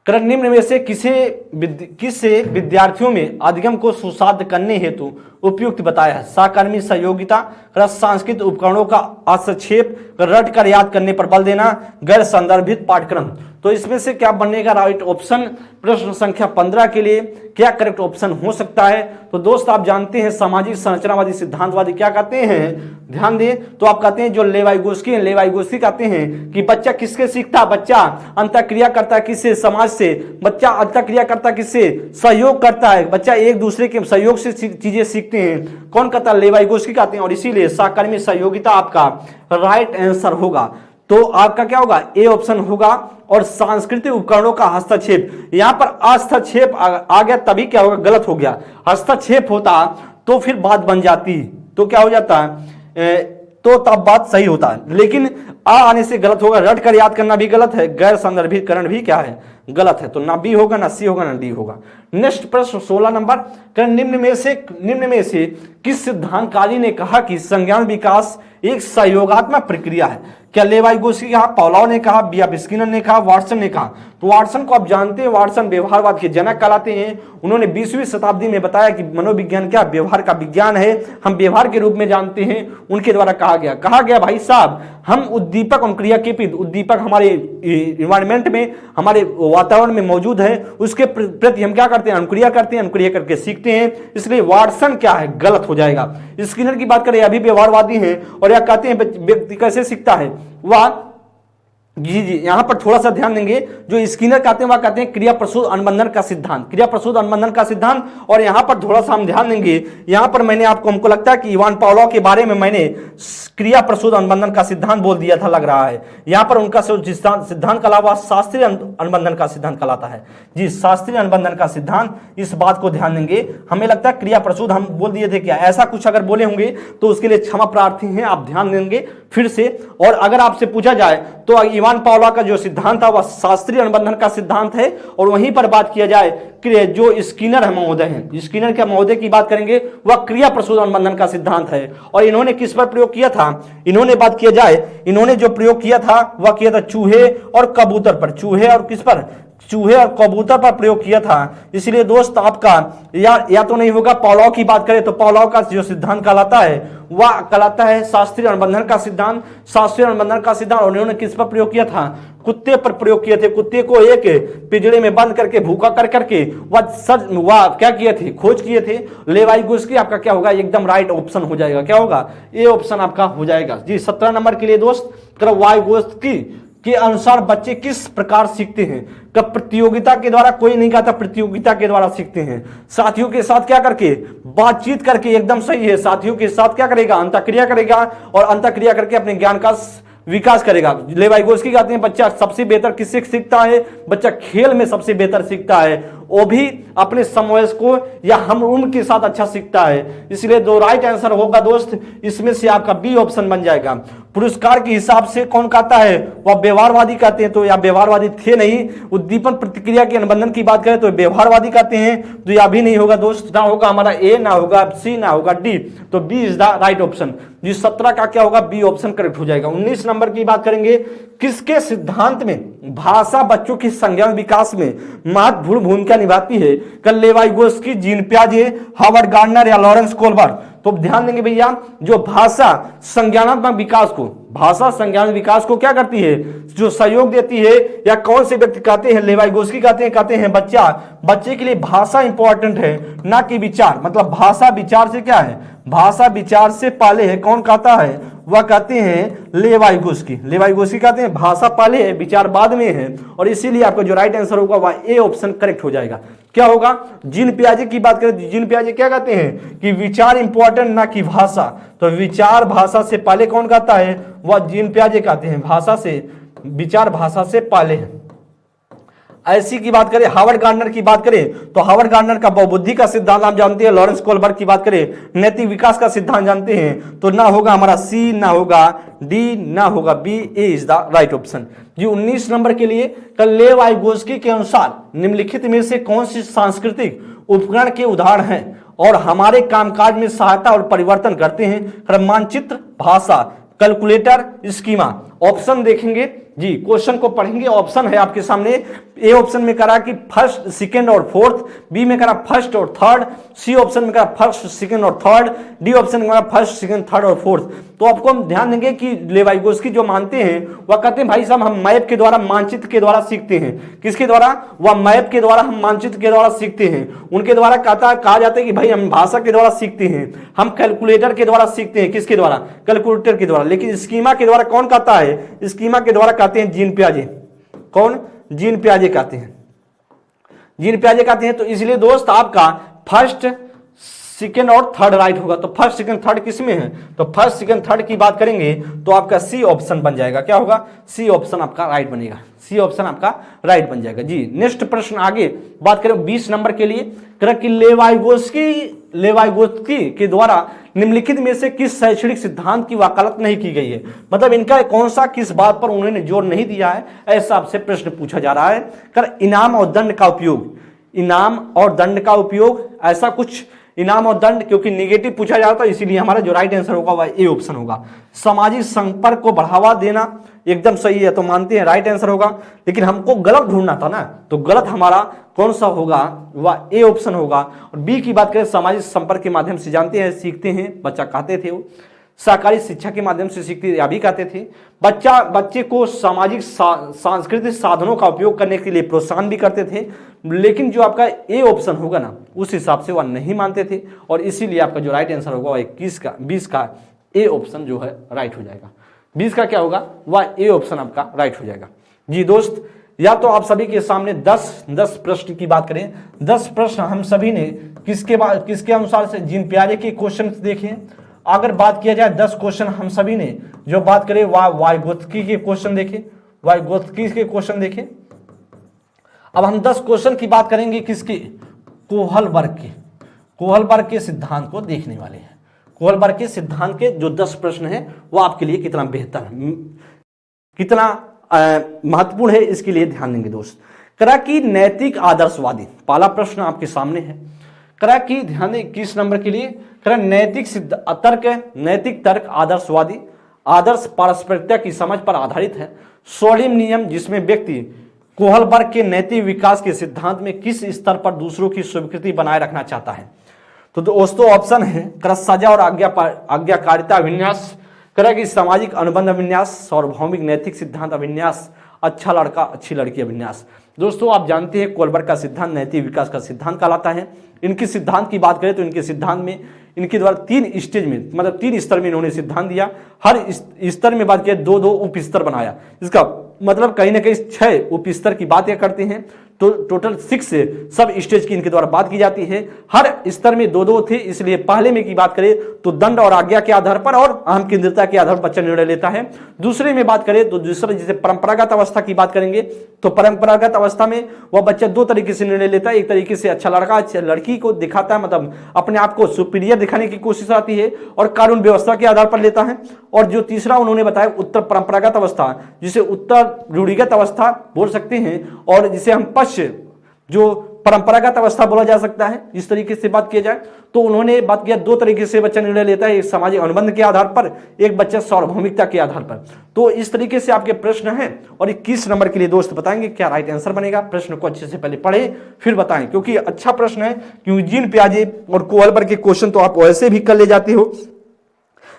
निम्न में से किसे विद्यार्थियों में अधिगम को सुसाध्य करने हेतु उपयुक्त बताया है? सहकर्मी सहयोगिता, सांस्कृतिक उपकरणों का हस्तक्षेप, रट कर याद करने पर बल देना, गैर संदर्भित पाठ्यक्रम। तो इसमें से क्या बनेगा राइट ऑप्शन? प्रश्न संख्या 15 के लिए क्या करेक्ट ऑप्शन हो सकता है? तो दोस्त आप जानते हैं सामाजिक संरचनावादी सिद्धांतवादी क्या कहते हैं, ध्यान दें। तो आप कहते हैं जो लेवाइगोस्की कहते हैं कि बच्चा किसके सीखता? बच्चा अंतःक्रिया करता है किससे? समाज से। बच्चा अंतःक्रिया करता किससे? सहयोग करता है। बच्चा एक दूसरे के सहयोग से चीजें सीखते हैं। कौन कहता है? लेवाइगोस्की कहते हैं। और इसीलिए सहकर्मी सहयोगिता आपका राइट आंसर होगा। तो आपका क्या होगा? ए ऑप्शन होगा। और सांस्कृतिक उपकरणों का हस्तक्षेप, यहां पर हस्तक्षेप आ गया तभी क्या होगा? गलत हो गया। हस्तक्षेप होता तो फिर बात बन जाती, तो क्या हो जाता है? तो तब बात सही होता है। लेकिन आने से गलत होगा। रट कर याद करना भी गलत है, गैर संदर्भितकरण भी क्या है? गलत है। तो ना बी होगा, ना सी होगा, ना डी होगा। नेक्स्ट प्रश्न 16 नंबर, निम्न में से किस सिद्धांतकारी ने कहा कि संज्ञान विकास एक सहयोगात्मक प्रक्रिया है? क्या लेवाइगोस्की कहा, पावलोव ने कहा, बी स्किनर ने कहा, वाटसन ने कहा? तो वाटसन को आप जानते हैं, वाटसन व्यवहारवाद के जनक कहलाते हैं। उन्होंने 20वीं शताब्दी में बताया कि मनोविज्ञान क्या? व्यवहार का विज्ञान है, हम व्यवहार के रूप में जानते हैं। उनके द्वारा कहा गया भाई साहब, हम उद्दीपक और क्रिया के प्रति, उद्दीपक हमारे इन्वायरमेंट में, हमारे वातावरण में मौजूद है, उसके प्रति हम क्या करते हैं? अनुक्रिया करते हैं, अनुक्रिया करके सीखते हैं। इसलिए वाटसन क्या है? गलत हो जाएगा। स्किनर की बात करें, अभी व्यवहारवादी हैं और यह कहते हैं व्यक्ति कैसे सीखता है? वह जी जी, यहां पर थोड़ा सा ध्यान देंगे। जो स्किनर कहते हैं वह कहते हैं क्रिया प्रसूत अनुबंधन का सिद्धांत, क्रिया प्रसूत अनुबंधन का सिद्धांत। और यहां पर थोड़ा सा हम ध्यान देंगे, यहां पर मैंने आपको, हमको लगता है कि इवान पावलोव के बारे में मैंने क्रिया प्रसूत अनुबंधन का सिद्धांत बोल दिया था, लग रहा है। यहां पर उनका सिद्धांत का अलावा शास्त्रीय अनुबंधन का सिद्धांत कहलाता है। जी, शास्त्रीय अनुबंधन का सिद्धांत, इस बात को ध्यान देंगे। हमें लगता है क्रिया प्रसूत हम बोल दिए थे क्या, ऐसा कुछ अगर बोले होंगे तो उसके लिए क्षमा प्रार्थी हैं, आप ध्यान देंगे फिर से। और अगर आपसे पूछा जाए तो इवान पावलोव का जो सिद्धांत था वह शास्त्रीय अनुबंधन का सिद्धांत है। और वहीं पर बात किया जाए कि जो स्किनर है महोदय हैं, स्किनर के महोदय की बात करेंगे, वह क्रिया प्रसूत अनुबंधन का सिद्धांत है। और इन्होंने किस पर प्रयोग किया था, इन्होंने बात किया जाए, इन्होंने जो प्रयोग किया था वह किया था चूहे और कबूतर पर, चूहे और किस पर, चूहे और कबूतर पर प्रयोग किया था। इसलिए दोस्त आपका या तो नहीं होगा, पावलोव की बात करें तो पावलोव का जो सिद्धांत कहलाता है वह कहलाता है शास्त्रीय अनुबंधन का सिद्धांत, शास्त्रीय अनुबंधन का सिद्धांत। और उन्होंने किस पर प्रयोग किया था, कुत्ते पर प्रयोग किए थे। कुत्ते को एक पिंजरे में बंद करके भूखा कर करके वह क्या किए थे, खोज किए थे। लेवाइगोस्की आपका क्या होगा, एकदम राइट ऑप्शन हो जाएगा, क्या होगा, ए ऑप्शन आपका हो जाएगा। जी, 17 नंबर के लिए दोस्त, लेवाइगोस्की के अनुसार बच्चे किस प्रकार सीखते हैं। कब प्रतियोगिता के द्वारा, कोई नहीं कहता प्रतियोगिता के द्वारा सीखते हैं, साथियों के साथ क्या करके, बातचीत करके, एकदम सही है। साथियों के साथ क्या करेगा, अंतःक्रिया करेगा और अंतःक्रिया करके अपने ज्ञान का विकास करेगा। लेवाइगोस्की कहते हैं बच्चा सबसे बेहतर किससे सीखता है, बच्चा खेल में सबसे बेहतर सीखता है, वो भी अपने समवयस्कों या हम उम्र के साथ अच्छा सीखता है। इसलिए दो राइट आंसर होगा दोस्त, इसमें से आपका बी ऑप्शन बन जाएगा। पुरस्कार के हिसाब से कौन कहता है, वह व्यवहारवादी कहते हैं, तो या व्यवहारवादी थे नहीं। उद्दीपन प्रतिक्रिया के अनुबंधन की बात करें तो व्यवहारवादी कहते हैं, तो यह भी नहीं होगा दोस्त, ना होगा हमारा ए, ना होगा सी, ना होगा डी, तो B is the right option. जी, 17 का क्या होगा, बी ऑप्शन करेक्ट हो जाएगा। 19 नंबर की बात करेंगे, किसके सिद्धांत में भाषा बच्चों की संज्ञान विकास में महत्वपूर्ण भूमिका निभाती है। कल लेवाइगोस्की, जीन पियाजे, हार्वर्ड गार्डनर या लॉरेंस कोल्बर्ट। तो ध्यान देंगे भैया, जो भाषा संज्ञानात्मक विकास को, भाषा संज्ञान विकास को क्या करती है, जो सहयोग देती है, या कौन से व्यक्ति कहते हैं, लेवाइगोस्की कहते हैं बच्चा, बच्चे के लिए भाषा इंपॉर्टेंट है ना कि विचार। मतलब भाषा विचार से क्या है, भाषा विचार से पहले है, कौन कहता है, वह कहते हैं लेवाइगोस्की। लेवाइगोस्की कहते हैं भाषा पहले है, विचार बाद में है। और इसीलिए आपका जो राइट आंसर होगा वह ए ऑप्शन करेक्ट हो जाएगा। क्या होगा, जीन पियाजे की बात करें, जीन पियाजे क्या कहते हैं कि विचार इंपॉर्टेंट ना कि भाषा। तो विचार भाषा से पहले कौन कहता है, वह जीन पियाजे कहते हैं, भाषा से, विचार भाषा से पहले है। ऐसी की बात करें, हार्वर्ड गार्डनर की बात करें तो हार्वर्ड गार्डनर का बहुबुद्धि का सिद्धांत आप जानते हैं। लॉरेंस कोल्बर्ट की बात करें, नैतिक विकास का सिद्धांत जानते हैं। तो ना होगा हमारा सी, ना होगा डी, ना होगा B, A is the right option. जी, 19 नंबर के लिए, कल लेवाइगोस्की के अनुसार निम्नलिखित में से कौन सी सांस्कृतिक उपकरण के उदाहरण हैं और हमारे कामकाज में सहायता और परिवर्तन करते हैं। मानचित्र, भाषा, कैलकुलेटर, स्कीमा। ऑप्शन देखेंगे जी, क्वेश्चन को पढ़ेंगे, ऑप्शन है आपके सामने। ए ऑप्शन में करा कि फर्स्ट, सेकंड और फोर्थ, बी में करा फर्स्ट और थर्ड, सी ऑप्शन में करा फर्स्ट, सेकंड और थर्ड, डी ऑप्शन में करा फर्स्ट, सेकंड, थर्ड और फोर्थ। तो आपको हम ध्यान देंगे कि लेवाइगोस्की जो मानते हैं वह कहते हैं भाई साहब हम मैप के द्वारा, मानचित्र के द्वारा सीखते हैं। किसके द्वारा, वह मैप के द्वारा, हम मानचित्र के द्वारा सीखते हैं। उनके द्वारा कहा जाता है कि भाई हम भाषा के द्वारा सीखते हैं, हम कैलकुलेटर के द्वारा सीखते हैं। किसके द्वारा, कैलकुलेटर के द्वारा। लेकिन स्कीमा के द्वारा कौन कहता है, स्कीमा के द्वारा कहते हैं जीन पियाजे। कौन, जीन पियाजे कहते हैं, जीन पियाजे कहते हैं। तो इसलिए दोस्त आपका फर्स्ट, सेकंड और थर्ड राइट होगा। तो फर्स्ट, सेकंड, थर्ड किस में है, तो फर्स्ट, सेकंड, थर्ड की बात करेंगे तो आपका सी ऑप्शन बन जाएगा। क्या होगा, सी ऑप्शन आपका राइट बनेगा, सी ऑप्शन आपका राइट बन जाएगा। जी, नेक्स्ट प्रश्न आगे बात करें 20 नंबर के लिए, कि लेवाइगोस्की के द्वारा निम्नलिखित में से किस शैक्षणिक सिद्धांत की वकालत नहीं की गई है। मतलब इनका कौन सा, किस बात पर उन्होंने जोर नहीं दिया है, ऐसा आपसे प्रश्न पूछा जा रहा है। कर इनाम और दंड का उपयोग, इनाम और दंड का उपयोग, ऐसा कुछ इनाम और दंड, क्योंकि निगेटिव पूछा जाता है इसीलिए हमारा जो राइट आंसर होगा वह ए ऑप्शन होगा। सामाजिक संपर्क को बढ़ावा देना, एकदम सही है, तो मानते हैं राइट आंसर होगा। लेकिन हमको गलत ढूंढना था ना, तो गलत हमारा कौन सा होगा, वह ए ऑप्शन होगा। और बी की बात करें, सामाजिक संपर्क के माध्यम से जानते हैं, सीखते हैं, बच्चा कहते थे वो सहकारी शिक्षा के माध्यम से सीखते, या भी कहते थे। बच्चे को सामाजिक सांस्कृतिक साधनों का उपयोग करने के लिए प्रोत्साहन भी करते थे। लेकिन जो आपका ए ऑप्शन होगा ना, उस हिसाब से वह नहीं मानते थे, और इसीलिए आपका जो राइट आंसर होगा वह 21 का 20 का ए ऑप्शन जो है राइट हो जाएगा। 20 का क्या होगा, वह ए ऑप्शन आपका राइट हो जाएगा। जी दोस्त, या तो आप सभी के सामने 10 प्रश्न की बात करें, 10 प्रश्न हम सभी ने किसके अनुसार से जीन पियाजे के क्वेश्चन देखे। अगर बात किया जाए 10 क्वेश्चन हम सभी ने जो बात करें वाइगोत्स्की के क्वेश्चन देखे, वाइगोत्स्की के क्वेश्चन देखे। अब हम 10 क्वेश्चन की बात करेंगे किसके, कोहलबर्ग के सिद्धांत को देखने वाले हैं। कोहलबर्ग के सिद्धांत के जो 10 प्रश्न हैं वो आपके लिए कितना बेहतर, कितना महत्वपूर्ण है, इसके लिए ध्यान देंगे दोस्त। करा कि नैतिक आदर्शवादी, पहला प्रश्न आपके सामने है। करा कि ध्यान दें किस नंबर के लिए, करा नैतिक तर्क आदर्शवादी, आदर्श पारस्परिकता की समझ पर आधारित है। सोडियम नियम, जिसमें व्यक्ति कोहलबर्ग के नैतिक विकास के सिद्धांत में किस स्तर पर दूसरों की स्वीकृति बनाए रखना चाहता है। तो दोस्तों ऑप्शन है करा सजा और आज्ञाकारिता अभिन्यास, करा कि सामाजिक अनुबंध अभिन्यास, सार्वभौमिक नैतिक सिद्धांत अभिन्यास, अच्छा लड़का अच्छी लड़की अभिन्यास। दोस्तों आप जानते हैं कोहलबर्ग का सिद्धांत नैतिक विकास का सिद्धांत कहलाता है। इनके सिद्धांत की बात करें तो इनके सिद्धांत में इनके द्वारा 3 स्टेज में, मतलब 3 स्तर में इन्होंने सिद्धांत दिया। हर स्तर में बात किया 2-2 उप स्तर बनाया। इसका मतलब कहीं ना कहीं 6 उप स्तर की बातें करते हैं, तो टोटल 6 सब स्टेज की इनके द्वारा बात की जाती है। हर स्तर में 2-2 थे, इसलिए पहले में की बात करें तो दंड और आज्ञा के आधार पर और अहम केंद्रिता के आधार पर बच्चा निर्णय लेता है। दूसरे में बात करें तो दूसरे जिसे परंपरागत अवस्था की बात करेंगे, तो परंपरागत अवस्था में वह बच्चा 2 तरीके से निर्णय लेता है। एक तरीके से अच्छा लड़का अच्छा लड़की को दिखाता है, मतलब अपने आप को सुपीरियर दिखाने की कोशिश आती है और कानून व्यवस्था के आधार पर लेता है। और जो तीसरा उन्होंने बताया उत्तर परंपरागत अवस्था, जिसे उत्तर रूढ़िगत अवस्था बोल सकते हैं, और जिसे हम पश्चिम जो परंपरागत अवस्था बोला जा सकता है। इस तरीके से बात किया जाए तो उन्होंने बात किया 2 तरीके से बच्चा निर्णय लेता है, एक सामाजिक अनुबंध के आधार पर, एक बच्चा सार्वभौमिकता के आधार पर। तो इस तरीके से आपके प्रश्न हैं और 21 नंबर के लिए दोस्त बताएंगे क्या राइट आंसर बनेगा। प्रश्न को अच्छे से पहले पढ़े फिर बताएं, क्योंकि अच्छा प्रश्न है, क्योंकि जीन पियाजे और कोहलबर्ग के क्वेश्चन तो आप वैसे भी कर ले जाते हो,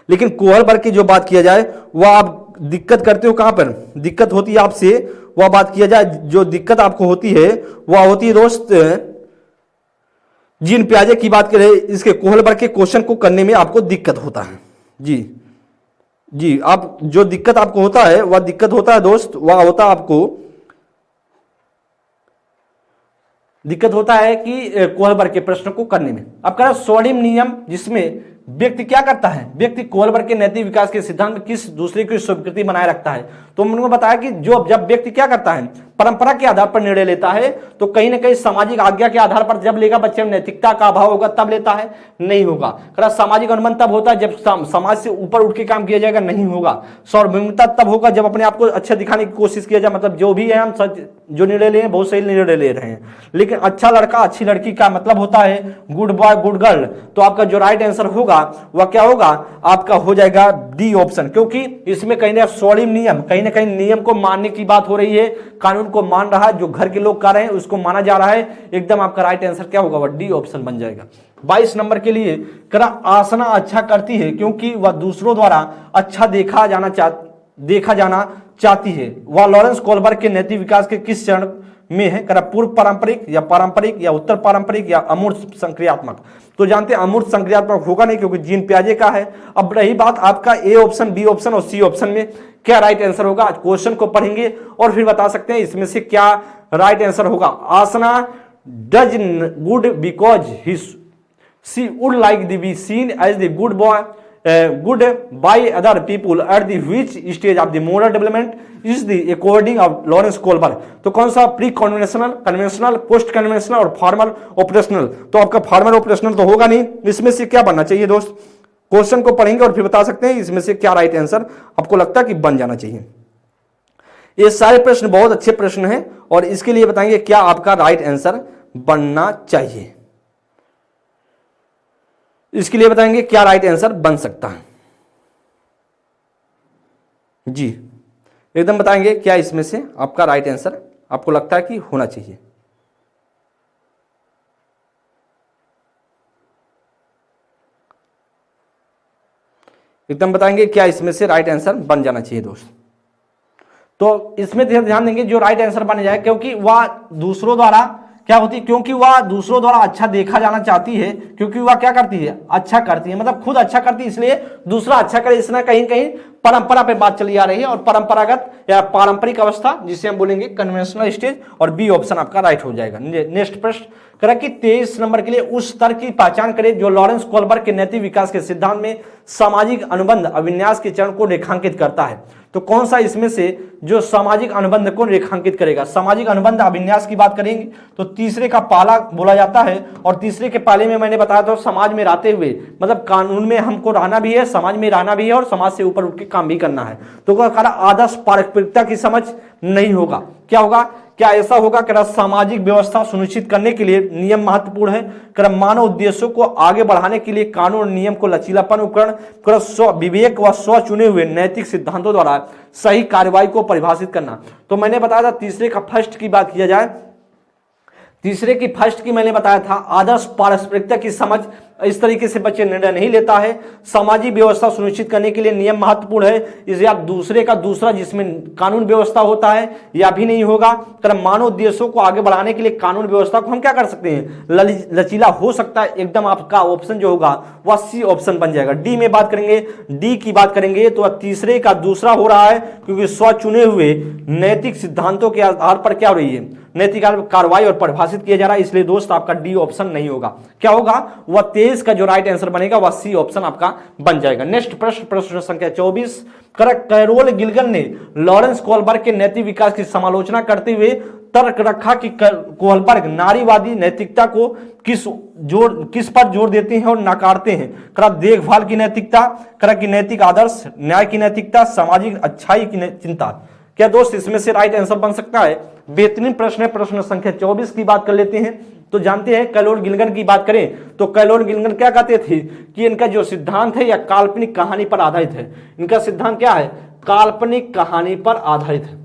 लेकिन कोहलबर्ग की जो बात किया जाए वह आप दिक्कत करते हो कहां पर, दिक्कत होती है आपसे, वह बात किया जाए जो दिक्कत आपको होती है वह होती है दोस्त जीन पियाजे की बात करें, इसके कोहलबर्ग के क्वेश्चन को करने में आपको दिक्कत होता है। जी आप जो दिक्कत आपको होता है वह दिक्कत होता है दोस्त, वह होता है आपको दिक्कत होता है कि कोहलबर्ग के प्रश्न को करने में। अब कह रहा सोडियम नियम, जिसमें व्यक्ति क्या करता है, व्यक्ति कोहलबर्ग के नैतिक विकास के सिद्धांत में किस दूसरे की स्वीकृति बनाए रखता है। तो उन्होंने बताया कि जब व्यक्ति क्या करता है, परंपरा के आधार पर निर्णय लेता है, तो कहीं ना कहीं सामाजिक आज्ञा के आधार पर जब लेगा, बच्चे में नैतिकता का अभाव होगा तब लेता है, नहीं होगा। करा सामाजिक अनुबंध तब होता है जब समाज से ऊपर उठ के काम किया जाएगा, नहीं होगा। सार्वभौमिकता तब होगा जब अपने आप को अच्छा दिखाने की कोशिश किया जाए, मतलब जो भी है हम सच जो निर्णय ले बहुत सही निर्णय ले रहे हैं। लेकिन अच्छा लड़का अच्छी लड़की का मतलब होता है गुड बॉय गुड गर्ल। तो आपका जो राइट आंसर होगा वह क्या होगा, आपका हो जाएगा डी ऑप्शन, क्योंकि इसमें कहीं ना सोडियम नियम, कहीं ना कहीं नियम को मानने की बात हो रही है, कानून को मान रहा है, जो घर के लोग कर रहे हैं उसको माना जा रहा है। एकदम आपका राइट आंसर क्या होगा, वह डी ऑप्शन बन जाएगा। 22 नंबर के लिए करा आसना अच्छा करती है क्योंकि वह दूसरों द्वारा अच्छा देखा जाना चाहती है। वह लॉरेंस कोहलबर्ग के नैतिक विकास के किस चरण में है, करा पूर्व पारंपरिक या उत्तर पारंपरिक या अमूर्त संक्रियात्मक। तो जानते हैं अमूर्त संक्रियात्मक होगा नहीं, क्योंकि जीन पियाजे का है। अब रही बात आपका ए ऑप्शन, बी ऑप्शन और सी ऑप्शन में क्या राइट आंसर होगा, आज क्वेश्चन को पढ़ेंगे और फिर बता सकते हैं इसमें से क्या राइट आंसर होगा। Asna does good because she would like the be seen as the good boy good by other people at the which stage of the moral development is the according of Lawrence Kohlberg. तो कौन सा, pre conventional, conventional, post conventional और formal operational. तो आपका formal operational तो होगा नहीं, इसमें से क्या बनना चाहिए दोस्त, क्वेश्चन को पढ़ेंगे और फिर बता सकते हैं इसमें से क्या राइट आंसर आपको लगता है कि बन जाना चाहिए। ये सारे प्रश्न बहुत अच्छे प्रश्न हैं और इसके लिए बताएंगे क्या आपका राइट आंसर बनना चाहिए, इसके लिए बताएंगे क्या राइट आंसर बन सकता है। जी एकदम बताएंगे क्या इसमें से आपका राइट आंसर आपको लगता है कि होना चाहिए। एकदम बताएंगे क्या इसमें से राइट आंसर बन जाना चाहिए दोस्त। तो इसमें ध्यान देंगे जो राइट आंसर बन जाए, क्योंकि वह दूसरों द्वारा क्या होती है, क्योंकि वह दूसरों द्वारा अच्छा देखा जाना चाहती है, क्योंकि वह क्या करती है, अच्छा करती है, मतलब खुद अच्छा करती है इसलिए दूसरा अच्छा करे, इसमें कहीं कहीं परंपरा पे बात चली आ रही है, और परंपरागत या पारंपरिक अवस्था जिसे हम बोलेंगे कन्वेंशनल स्टेज, और बी ऑप्शन आपका राइट हो जाएगा। नेक्स्ट प्रश्न करा कि 23 नंबर के लिए उस स्तर की पहचान करें जो लॉरेंस कोलबर्ग के नैतिक विकास के सिद्धांत में सामाजिक अनुबंध अभिन्यास के चरण को रेखांकित करता है। तो कौन सा इसमें से जो सामाजिक अनुबंध को रेखांकित करेगा? सामाजिक अनुबंध अभिन्यास की बात करेंगे तो तीसरे का पाला बोला जाता है, और तीसरे के पाले में मैंने बताया था समाज में रहते हुए, मतलब कानून में हमको रहना भी है, समाज में रहना भी है, और समाज से ऊपर उठ के काम भी करना है। तो आदर्श पारस्परिकता की समझ नहीं होगा। क्या होगा? क्या ऐसा होगा कि सामाजिक व्यवस्था सुनिश्चित करने के लिए नियम महत्वपूर्ण है, कर मानव उद्देश्यों को आगे बढ़ाने के लिए कानून और नियम को लचीलापन उपकरण, कर स्व विवेक व स्व चुने हुए नैतिक सिद्धांतों द्वारा सही कार्रवाई को परिभाषित करना। तो मैंने बताया था तीसरे का फर्स्ट की बात किया जाए, तीसरे की फर्स्ट की मैंने बताया था आदर्श पारस्परिकता की समझ इस तरीके से बच्चे निर्णय नहीं लेता है। सामाजिक व्यवस्था सुनिश्चित करने के लिए नियम महत्वपूर्ण है, इस या दूसरे का दूसरा जिसमें कानून व्यवस्था होता है, या भी नहीं होगा। तरह मानव उद्देश्यों को आगे बढ़ाने के लिए कानून व्यवस्था को हम क्या कर सकते हैं? लचीला हो सकता है। एकदम आपका ऑप्शन जो होगा वह सी ऑप्शन बन जाएगा। डी में बात करेंगे, डी की बात करेंगे तो तीसरे का दूसरा हो रहा है, क्योंकि स्व चुने हुए नैतिक सिद्धांतों के आधार पर क्या हो रही है? नैतिक कार्रवाई और परिभाषित किया जा रहा है, इसलिए दोस्त आपका डी ऑप्शन नहीं होगा। क्या होगा? वह 23 का जो राइट आंसर बनेगा वह सी ऑप्शन आपका बन जाएगा। नेक्स्ट प्रश्न, प्रश्न संख्या 24, कैरोल गिलगन ने लॉरेंस कोलबर्ग के नैतिक विकास की समालोचना करते हुए तर्क रखा कि कोलबर्ग नारीवादी नैतिकता को किस पर जोर देते हैं और नकारते हैं? करा देखभाल की नैतिकता, करा की नैतिक आदर्श, न्याय की नैतिकता, सामाजिक अच्छाई की चिंता। क्या दोस्त इसमें से राइट आंसर बन सकता है? बेहतरीन प्रश्न है। प्रश्न संख्या 24 की बात कर लेते हैं। तो जानते हैं कैरोल गिलगन की बात करें तो कैरोल गिलगन क्या कहते थे कि इनका जो सिद्धांत है या काल्पनिक कहानी पर आधारित है। इनका सिद्धांत क्या है? काल्पनिक कहानी पर आधारित है,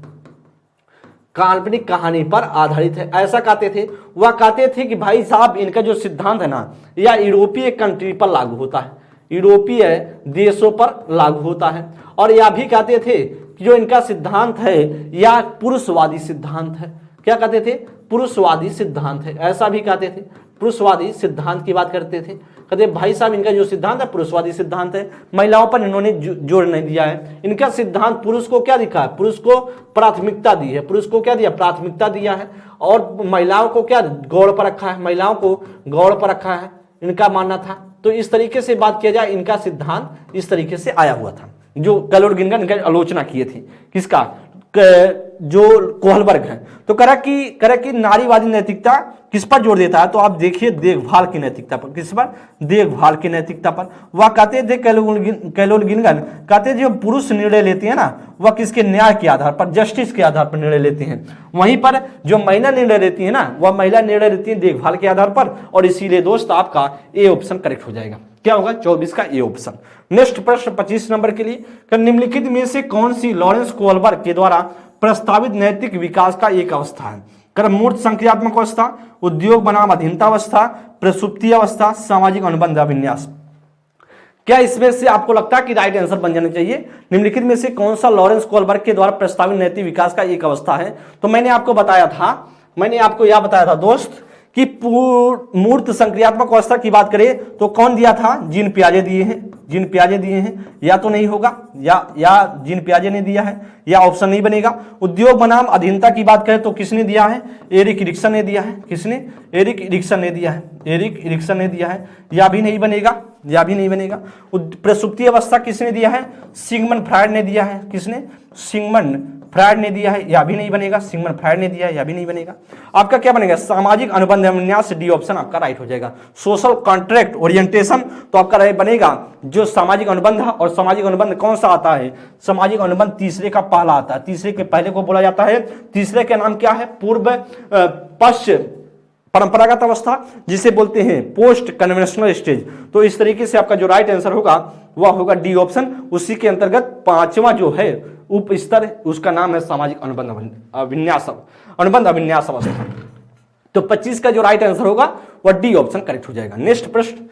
काल्पनिक कहानी पर आधारित है, ऐसा कहते थे। वह कहते थे कि भाई साहब इनका जो सिद्धांत है ना, या यूरोपीय कंट्री पर लागू होता है, यूरोपीय देशों पर लागू होता है। और यह भी कहते थे कि जो इनका सिद्धांत है या पुरुषवादी सिद्धांत है। क्या कहते थे? पुरुषवादी सिद्धांत है, ऐसा भी कहते थे। पुरुषवादी सिद्धांत की बात करते थे, कहते भाई साहब इनका जो सिद्धांत है पुरुषवादी सिद्धांत है। महिलाओं पर इन्होंने जोर नहीं दिया है। इनका सिद्धांत पुरुष को क्या दिखा है? पुरुष को प्राथमिकता दी है। पुरुष को क्या दिया? प्राथमिकता दिया है। और महिलाओं को क्या गौड़ पर रखा है? महिलाओं को गौड़ पर रखा है, इनका मानना था। तो इस तरीके से बात किया जाए, इनका सिद्धांत इस तरीके से आया हुआ था, जो कैरोल गिलगन इनका आलोचना किए थे। किसका? जो कोलबर्ग है। तो करा कि नारीवादी नैतिकता किस पर जोर देता है? तो आप देखिए देखभाल की नैतिकता पर। किस पर? देखभाल की नैतिकता पर। वह कहते थे कैरोल गिलगन कहते जो पुरुष निर्णय लेते हैं ना, वह किसके? न्याय के आधार पर, जस्टिस के आधार पर निर्णय लेते हैं। वहीं पर जो महिला निर्णय लेती है ना, वह महिला निर्णय लेती है देखभाल के आधार पर। और इसीलिए दोस्त आपका ए ऑप्शन करेक्ट हो जाएगा। क्या होगा? 24 का ए ऑप्शन। नेक्स्ट प्रश्न 25 नंबर के लिए, निम्नलिखित में से कौन सी लॉरेंस कोलबर्ग के द्वारा प्रस्तावित नैतिक विकास का एक अवस्था है? मूर्त संक्रियात्मक अवस्था, उद्योग बनाम अधीनता अवस्था, प्रसुप्ति अवस्था, सामाजिक अनुबंध अभिन्यास। क्या इसमें से आपको लगता है कि राइट आंसर बन जाना चाहिए? निम्नलिखित में से कौन सा लॉरेंस कोलबर्ग के द्वारा प्रस्तावित नैतिक विकास का एक अवस्था है? तो मैंने आपको यह बताया था दोस्त कि मूर्त संक्रियात्मक अवस्था की बात करें तो कौन दिया था? जीन पियाजे दिए हैं। जीन पियाजे दिए हैं, या तो नहीं होगा, या जीन पियाजे ने दिया है, या ऑप्शन नहीं बनेगा। उद्योग बनाम अधीनता की बात करें तो किसने दिया है? एरिक इरिक्सन ने दिया है। किसने? एरिक इरिक्सन ने दिया है। एरिक इरिक्सन ने दिया है, या भी नहीं बनेगा, या भी नहीं बनेगा। प्रसुप्ति अवस्था किसने दिया है? सिगमंड फ्रायड ने दिया है। किसने? सिगमंड फ्रायड ने दिया है, या भी नहीं बनेगा। सिगमंड फ्रायड ने दिया है, या भी नहीं बनेगा। आपका क्या बनेगा? सामाजिक अनुबंध अभिन्यास, डी ऑप्शन आपका राइट हो जाएगा। सोशल कॉन्ट्रैक्ट ओरिएंटेशन तो आपका बनेगा जो सामाजिक अनुबंध है। और सामाजिक अनुबंध कौन सा आता है? सामाजिक अनुबंध तीसरे का पहला आता है। तीसरे के पहले को बोला जाता है। तीसरे का नाम क्या है? पूर्व पश्चिम परंपरागत अवस्था, जिसे बोलते हैं पोस्ट कन्वेंशनल स्टेज। तो इस तरीके से आपका जो राइट आंसर होगा वह होगा डी ऑप्शन। उसी के अंतर्गत पांचवा जो है उप स्तर, उसका नाम है सामाजिक अनुबंध अभिन्यास अवस्था। तो 25 का जो राइट आंसर होगा वह डी ऑप्शन करेक्ट हो जाएगा। नेक्स्ट प्रश्न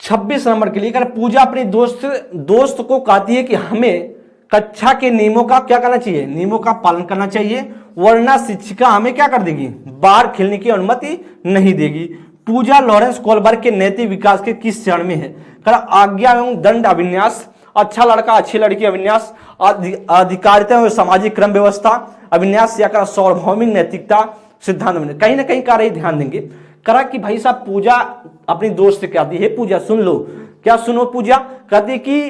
26 नंबर के लिए, अगर पूजा अपने दोस्त को कहती है कि हमें कक्षा के नियमों का क्या करना चाहिए? नियमों का पालन करना चाहिए, वरना शिक्षिका हमें क्या कर देगी? बाहर खेलने की अनुमति नहीं देगी। पूजा लॉरेंस कोलबर्ग के नैतिक विकास के किस चरण में है? आज्ञा एवं दंड अभिन्यास, अच्छा लड़का अच्छी लड़की अभिन्यास, अधिकारिता और सामाजिक क्रम व्यवस्था अभिन्यास, या करा सार्वभौमिक नैतिकता सिद्धांत। कहीं ना कहीं का रही ध्यान देंगे, करा कि भाई साहब पूजा अपनी दोस्त से कहती है, पूजा सुन लो, क्या सुनो पूजा, कहती कि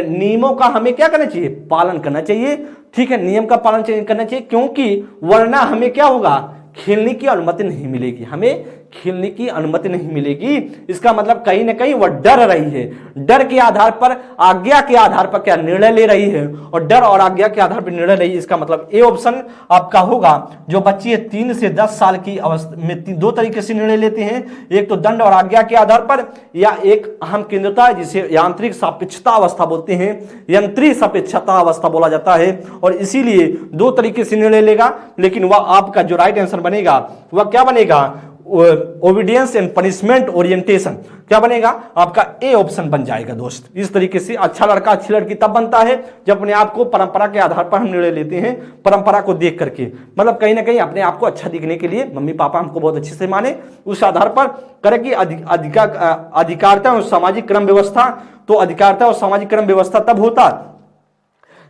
नियमों का हमें क्या करना चाहिए, पालन करना चाहिए। ठीक है, नियम का पालन करना चाहिए, क्योंकि वरना हमें क्या होगा, खेलने की अनुमति नहीं मिलेगी, हमें खेलने की अनुमति नहीं मिलेगी। इसका मतलब कहीं ना कहीं वह डर रही है, डर के आधार पर, आज्ञा के आधार पर क्या निर्णय ले रही है, और डर और आज्ञा के आधार पर निर्णय रही है। इसका मतलब ए ऑप्शन आपका होगा। जो बच्चे 3 से 10 साल की अवस्था में 2 तरीके से निर्णय लेते हैं, एक तो दंड और आज्ञा के आधार पर, या एक अहम केंद्रता जिसे यांत्रिक सापेक्षता अवस्था बोलते हैं, यंत्रीय सापेक्षता अवस्था बोला जाता है, और इसीलिए 2 तरीके से निर्णय लेगा। लेकिन वह आपका जो राइट आंसर बनेगा वह क्या बनेगा, ओबीडियंस एंड पनिशमेंट ओरिएंटेशन, क्या बनेगा आपका ए ऑप्शन बन जाएगा दोस्त। इस तरीके से अच्छा लड़का अच्छी लड़की तब बनता है जब अपने आप को परंपरा के आधार पर हम निर्णय लेते हैं, परंपरा को देख करके, मतलब कहीं ना कहीं अपने आप को अच्छा दिखने के लिए मम्मी पापा हमको बहुत अच्छे से माने, उस आधार पर करें कि अधिकारिता और सामाजिक क्रम व्यवस्था। तो अधिकारिता और सामाजिक क्रम व्यवस्था तब होता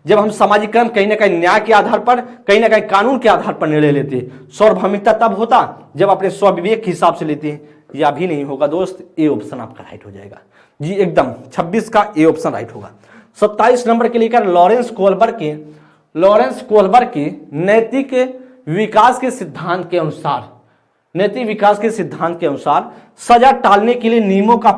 जब हम सामाजिक क्रम कहीं ना कहीं न्याय के आधार पर, कहीं ना कहीं कानून के आधार पर निर्णय लेते हैं। सार्वभौमिकता तब होता जब अपने स्वविवेक के हिसाब से लेते हैं। यह भी नहीं होगा दोस्त, ए ऑप्शन आपका राइट हो जाएगा जी, एकदम 26 का ए ऑप्शन राइट होगा। 27 नंबर के लेकर लॉरेंस कोलबर्ग के नैतिक विकास के सिद्धांत के अनुसार, नैतिक विकास के सिद्धांत के अनुसार सजा टालने के लिए नियमों का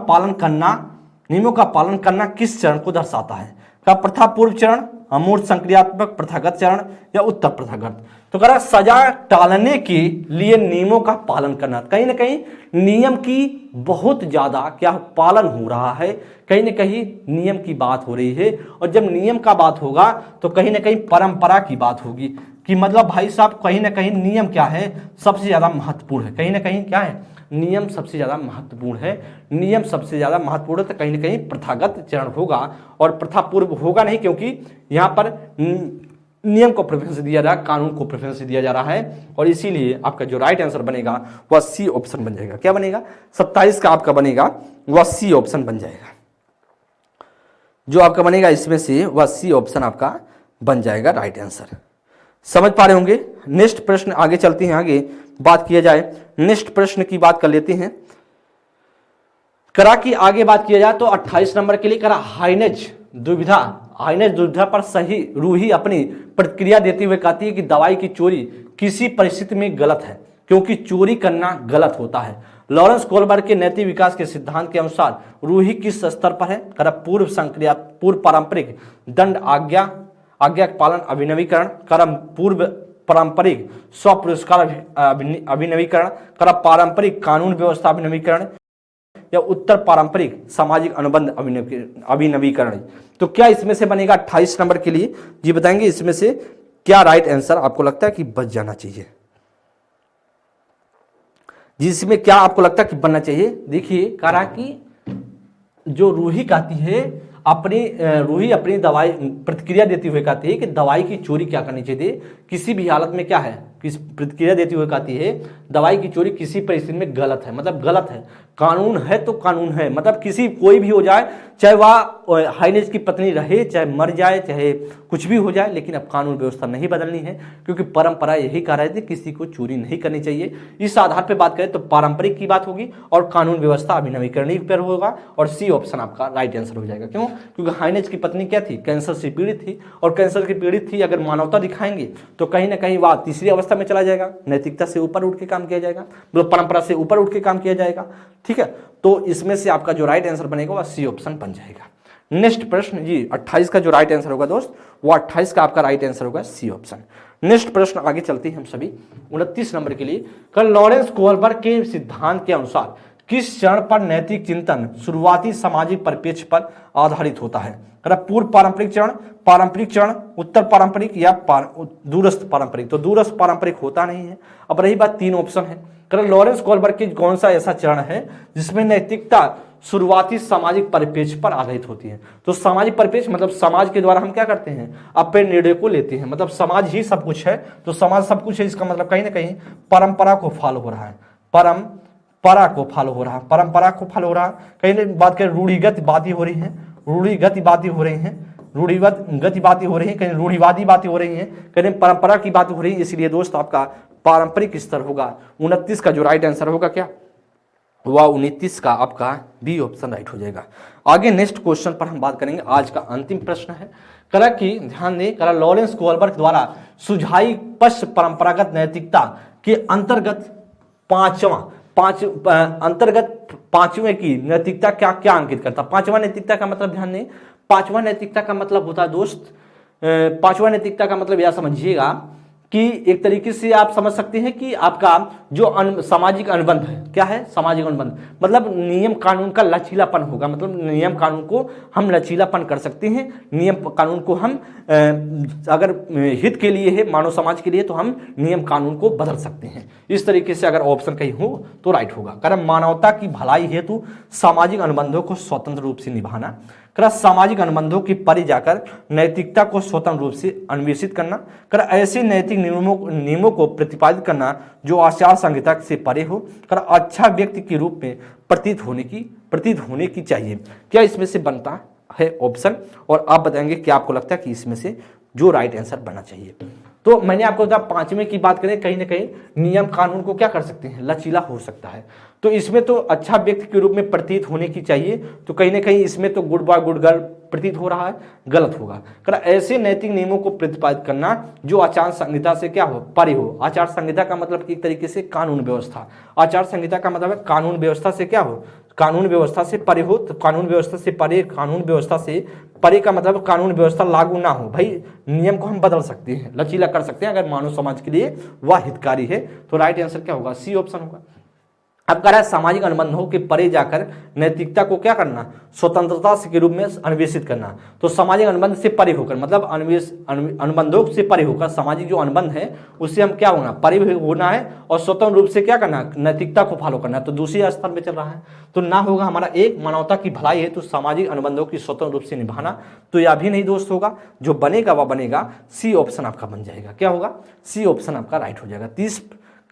पालन करना किस चरण को दर्शाता है, का प्रथा पूर्व चरण, अमूर्त संक्रियात्मक प्रथागत चरण, या उत्तर प्रथागत। तो कह रहा सजा टालने के लिए नियमों का पालन करना, कहीं ना कहीं नियम की बहुत ज्यादा क्या पालन हो रहा है, कहीं ना कहीं नियम की बात हो रही है। और जब नियम का बात होगा तो कहीं ना कहीं परंपरा की बात होगी, कि मतलब भाई साहब कहीं ना कहीं नियम क्या है, सबसे ज्यादा महत्वपूर्ण है। कहीं ना कहीं क्या है, नियम सबसे ज्यादा महत्वपूर्ण है, नियम सबसे ज्यादा महत्वपूर्ण है। तो कहीं ना कहीं प्रथागत चरण होगा, और प्रथा पूर्व होगा नहीं, क्योंकि यहाँ पर नियम को प्रेफरेंस दिया जा रहा है, कानून को प्रेफरेंस दिया जा रहा है, और इसीलिए आपका जो राइट आंसर बनेगा वह सी ऑप्शन बन जाएगा। क्या बनेगा, 27 का आपका बनेगा वह सी ऑप्शन बन जाएगा। जो आपका बनेगा इसमें से वह सी ऑप्शन आपका बन जाएगा राइट आंसर। समझ पा रहे होंगे। नेक्स्ट प्रश्न आगे चलते हैं, आगे बात किया जाए, नेक्स्ट प्रश्न की बात कर लेते हैं। करा की आगे बात किया जाए तो 28 नंबर के लिए करा हाइनेज दुविधा पर सही रूही अपनी प्रतिक्रिया देते हुए कहती है कि दवाई की चोरी किसी परिस्थिति में गलत है, क्योंकि चोरी करना गलत होता है। लॉरेंस कोलबर्ग के नैतिक विकास के सिद्धांत के अनुसार रूही किस स्तर पर है, करा पूर्व पारंपरिक दंड आज्ञा का पालन अभिनवीकरण, करम पूर्व पारंपरिक स्व पुरस्कार अभिनवीकरण, कर पारंपरिक कानून व्यवस्था अभिनवीकरण, या उत्तर पारंपरिक सामाजिक अनुबंध अभिनवीकरण। तो क्या इसमें से बनेगा 28 नंबर के लिए जी, बताएंगे इसमें से क्या राइट आंसर आपको लगता है कि बच जाना चाहिए, जिसमें क्या आपको लगता है कि बनना चाहिए। देखिए करा कि जो रूही कहती है रूही अपनी दवाई प्रतिक्रिया देती हुए कहती है कि दवाई की चोरी क्या करनी चाहिए, किसी भी हालत में क्या है, किस प्रतिक्रिया देती हुए कहती है दवाई की चोरी किसी परिस्थिति में गलत है, मतलब गलत है, कानून है तो कानून है, मतलब किसी कोई भी हो जाए, चाहे वह हाइनेज की पत्नी रहे, चाहे मर जाए, चाहे कुछ भी हो जाए, लेकिन अब कानून व्यवस्था नहीं बदलनी है, क्योंकि परंपरा यही कह रही थी किसी को चोरी नहीं करनी चाहिए। इस आधार पर बात करें तो पारंपरिक की बात होगी और कानून व्यवस्था अभिनवीकरण पर होगा, और सी ऑप्शन आपका राइट आंसर हो जाएगा। क्यों, क्योंकि हाइनेज की पत्नी क्या थी, कैंसर से पीड़ित थी, और कैंसर की पीड़ित थी, अगर मानवता दिखाएंगे तो कहीं ना कहीं वह तीसरी अवस्था में चला जाएगा, नैतिकता से ऊपर उठ के काम किया जाएगा, मतलब परंपरा से ऊपर उठ के काम किया जाएगा। ठीक है, तो इसमें से आपका जो राइट आंसर बनेगा वह सी ऑप्शन बन जाएगा। नेक्स्ट प्रश्न जी 28 का जो राइट आंसर होगा दोस्त, वो 28 का आपका राइट आंसर होगा सी ऑप्शन। नेक्स्ट प्रश्न आगे चलते हैं हम सभी 29 नंबर के लिए। कल लॉरेंस कोलबर्ग के सिद्धांत के अनुसार किस चरण पर नैतिक चिंतन शुरुआती सामाजिक परिप्रेक्ष्य पर आधारित होता है, पूर्व पारंपरिक चरण, उत्तर पारंपरिक, या दूरस्थ पारंपरिक। तो दूरस्थ पारंपरिक होता नहीं है। अब रही बात 3 ऑप्शन है, लॉरेंस कोलबर्ग की कौन सा ऐसा चरण है जिसमें नैतिकता शुरुआती सामाजिक परिप्रेक्ष्य पर आधारित होती है। तो सामाजिक परिप्रेक्ष्य मतलब समाज के द्वारा हम क्या करते हैं, अपने निर्णय को लेते हैं, मतलब समाज ही सब कुछ है, तो समाज सब कुछ है, इसका मतलब कहीं ना कहीं परंपरा को फॉलो हो रहा है, परंपरा को फॉलो हो रहा है। कहीं बात करें रूढ़िगत बातें हो रही हैं, रूढ़िगत बातें हो रही हैं, कहीं रूढ़िवादी बातें हो रही हैं, कहीं परंपरा की बात हो रही है। इसलिए दोस्त आपका पारंपरिक स्तर होगा 29 का जो राइट आंसर होगा क्या, वह 29 का आपका बी ऑप्शन राइट हो जाएगा। आगे नेक्स्ट क्वेश्चन पर हम बात करेंगे। आज का अंतिम प्रश्न है, करा कि ध्यान दें, करा लॉरेंस कोलबर्ग द्वारा सुझाई पश्च परंपरागत नैतिकता के अंतर्गत पांचवें की नैतिकता क्या क्या अंकित करता। पांचवा नैतिकता का मतलब ध्यान दें, पांचवा नैतिकता का मतलब होता है दोस्त, पांचवा नैतिकता का मतलब यह समझिएगा कि एक तरीके से आप समझ सकते हैं कि आपका जो सामाजिक अनुबंध है, क्या है सामाजिक अनुबंध, मतलब नियम कानून का लचीलापन होगा। मतलब नियम कानून को हम लचीलापन कर सकते हैं, नियम कानून को हम अगर हित के लिए है, मानव समाज के लिए, तो हम नियम कानून को बदल सकते हैं। इस तरीके से अगर ऑप्शन कहीं हो तो राइट होगा। कारण मानवता की भलाई हेतु सामाजिक अनुबंधों को स्वतंत्र रूप से निभाना, कर सामाजिक अनुबंधों की परे जाकर नैतिकता को स्वतंत्र रूप से अन्वेषित करना, कर ऐसे नैतिक नियमों को प्रतिपादित करना जो आचार संहिता से परे हो, कर अच्छा व्यक्ति के रूप में प्रतीत होने की चाहिए। क्या इसमें से बनता है ऑप्शन, और आप बताएंगे क्या आपको लगता है कि इसमें से जो राइट आंसर बनना चाहिए। तो मैंने आपको बताया पांचवें की बात करें, कहीं ना कहीं नियम कानून को क्या कर सकते हैं, लचीला हो सकता है। तो इसमें तो अच्छा व्यक्ति के रूप में प्रतीत होने की चाहिए, तो कहीं ना कहीं इसमें तो गुड बॉय गुड गर्ल प्रतीत हो रहा है, गलत होगा। कर ऐसे नैतिक नियमों को प्रतिपादित करना जो आचार संहिता से क्या हो, परे हो। आचार संहिता का मतलब एक तरीके से कानून व्यवस्था, आचार संहिता का मतलब है कानून व्यवस्था से क्या हो, कानून व्यवस्था से परे हो। तो कानून व्यवस्था से परे, कानून व्यवस्था से परे का मतलब कानून व्यवस्था लागू ना हो। भाई नियम को हम बदल सकते हैं, लचीला कर सकते हैं, अगर मानव समाज के लिए वह हितकारी है। तो राइट आंसर क्या होगा, सी ऑप्शन होगा। अब कह रहा है सामाजिक अनुबंधों के परे जाकर नैतिकता को क्या करना, स्वतंत्रता के रूप में अन्वेषित करना। तो सामाजिक अनुबंध से परे होकर, मतलब अनुबंधों से परे होकर, सामाजिक जो अनुबंध है उससे हम क्या होना, परे होना है, और स्वतंत्र रूप से क्या करना, नैतिकता को फॉलो करना है। तो दूसरे स्तर में चल रहा है, तो ना होगा हमारा एक, मानवता की भलाई है तो सामाजिक अनुबंधों की स्वतंत्र रूप से निभाना, तो यह भी नहीं दोस्त होगा। जो बनेगा वह बनेगा, सी ऑप्शन आपका बन जाएगा। क्या होगा, सी ऑप्शन आपका राइट हो जाएगा। 30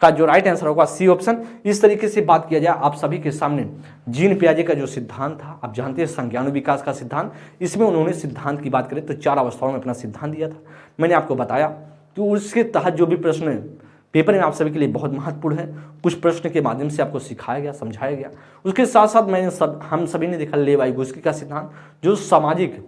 का जो राइट आंसर होगा सी ऑप्शन। इस तरीके से बात किया जाए आप सभी के सामने, जीन पियाजे का जो सिद्धांत था, आप जानते हैं संज्ञान विकास का सिद्धांत, इसमें उन्होंने सिद्धांत की बात करें तो 4 अवस्थाओं में अपना सिद्धांत दिया था। मैंने आपको बताया कि उसके तहत जो भी प्रश्न पेपर में आप सभी के लिए बहुत महत्वपूर्ण है, कुछ प्रश्न के माध्यम से आपको सिखाया गया, समझाया गया। उसके साथ साथ हम सभी ने देखा लेवाइगोस्की का सिद्धांत, जो सामाजिक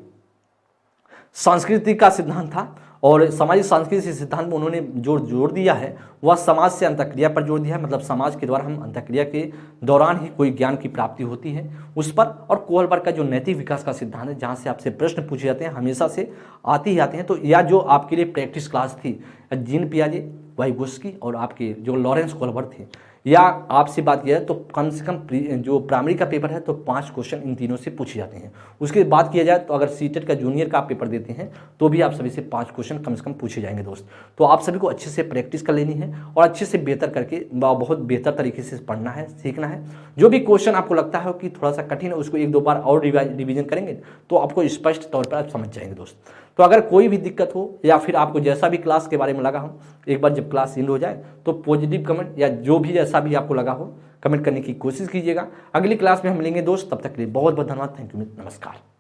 संस्कृति का सिद्धांत था, और सामाजिक सांस्कृतिक सिद्धांत में उन्होंने जो जोर दिया है वह समाज से अंतःक्रिया पर जोर दिया है। मतलब समाज के द्वारा हम अंतःक्रिया के दौरान ही कोई ज्ञान की प्राप्ति होती है उस पर। और कोहलबर्ग का जो नैतिक विकास का सिद्धांत है, जहाँ से आपसे प्रश्न पूछे जाते हैं, हमेशा से आते ही आते हैं। तो यह जो आपके लिए प्रैक्टिस क्लास थी, जीन पियाजे, वाइगोस्की और आपके जो लॉरेंस कोहलबर्ग थे, या आपसे बात किया जाए तो कम से कम जो प्राइमरी का पेपर है तो 5 क्वेश्चन इन तीनों से पूछे जाते हैं। उसके बात किया जाए तो अगर सीटेट का जूनियर का आप पेपर देते हैं तो भी आप सभी से 5 क्वेश्चन कम से कम पूछे जाएंगे दोस्त। तो आप सभी को अच्छे से प्रैक्टिस कर लेनी है और अच्छे से बेहतर करके बहुत बेहतर तरीके से पढ़ना है, सीखना है। जो भी क्वेश्चन आपको लगता है कि थोड़ा सा कठिन है, उसको 1-2 बार और रिविजन करेंगे तो आपको स्पष्ट तौर पर आप समझ जाएंगे दोस्त। तो अगर कोई भी दिक्कत हो या फिर आपको जैसा भी क्लास के बारे में लगा हो, एक बार जब क्लास एंड हो जाए तो पॉजिटिव कमेंट या जो भी जैसा भी आपको लगा हो कमेंट करने की कोशिश कीजिएगा। अगली क्लास में हम मिलेंगे दोस्त, तब तक के लिए बहुत बहुत धन्यवाद। थैंक यू, नमस्कार।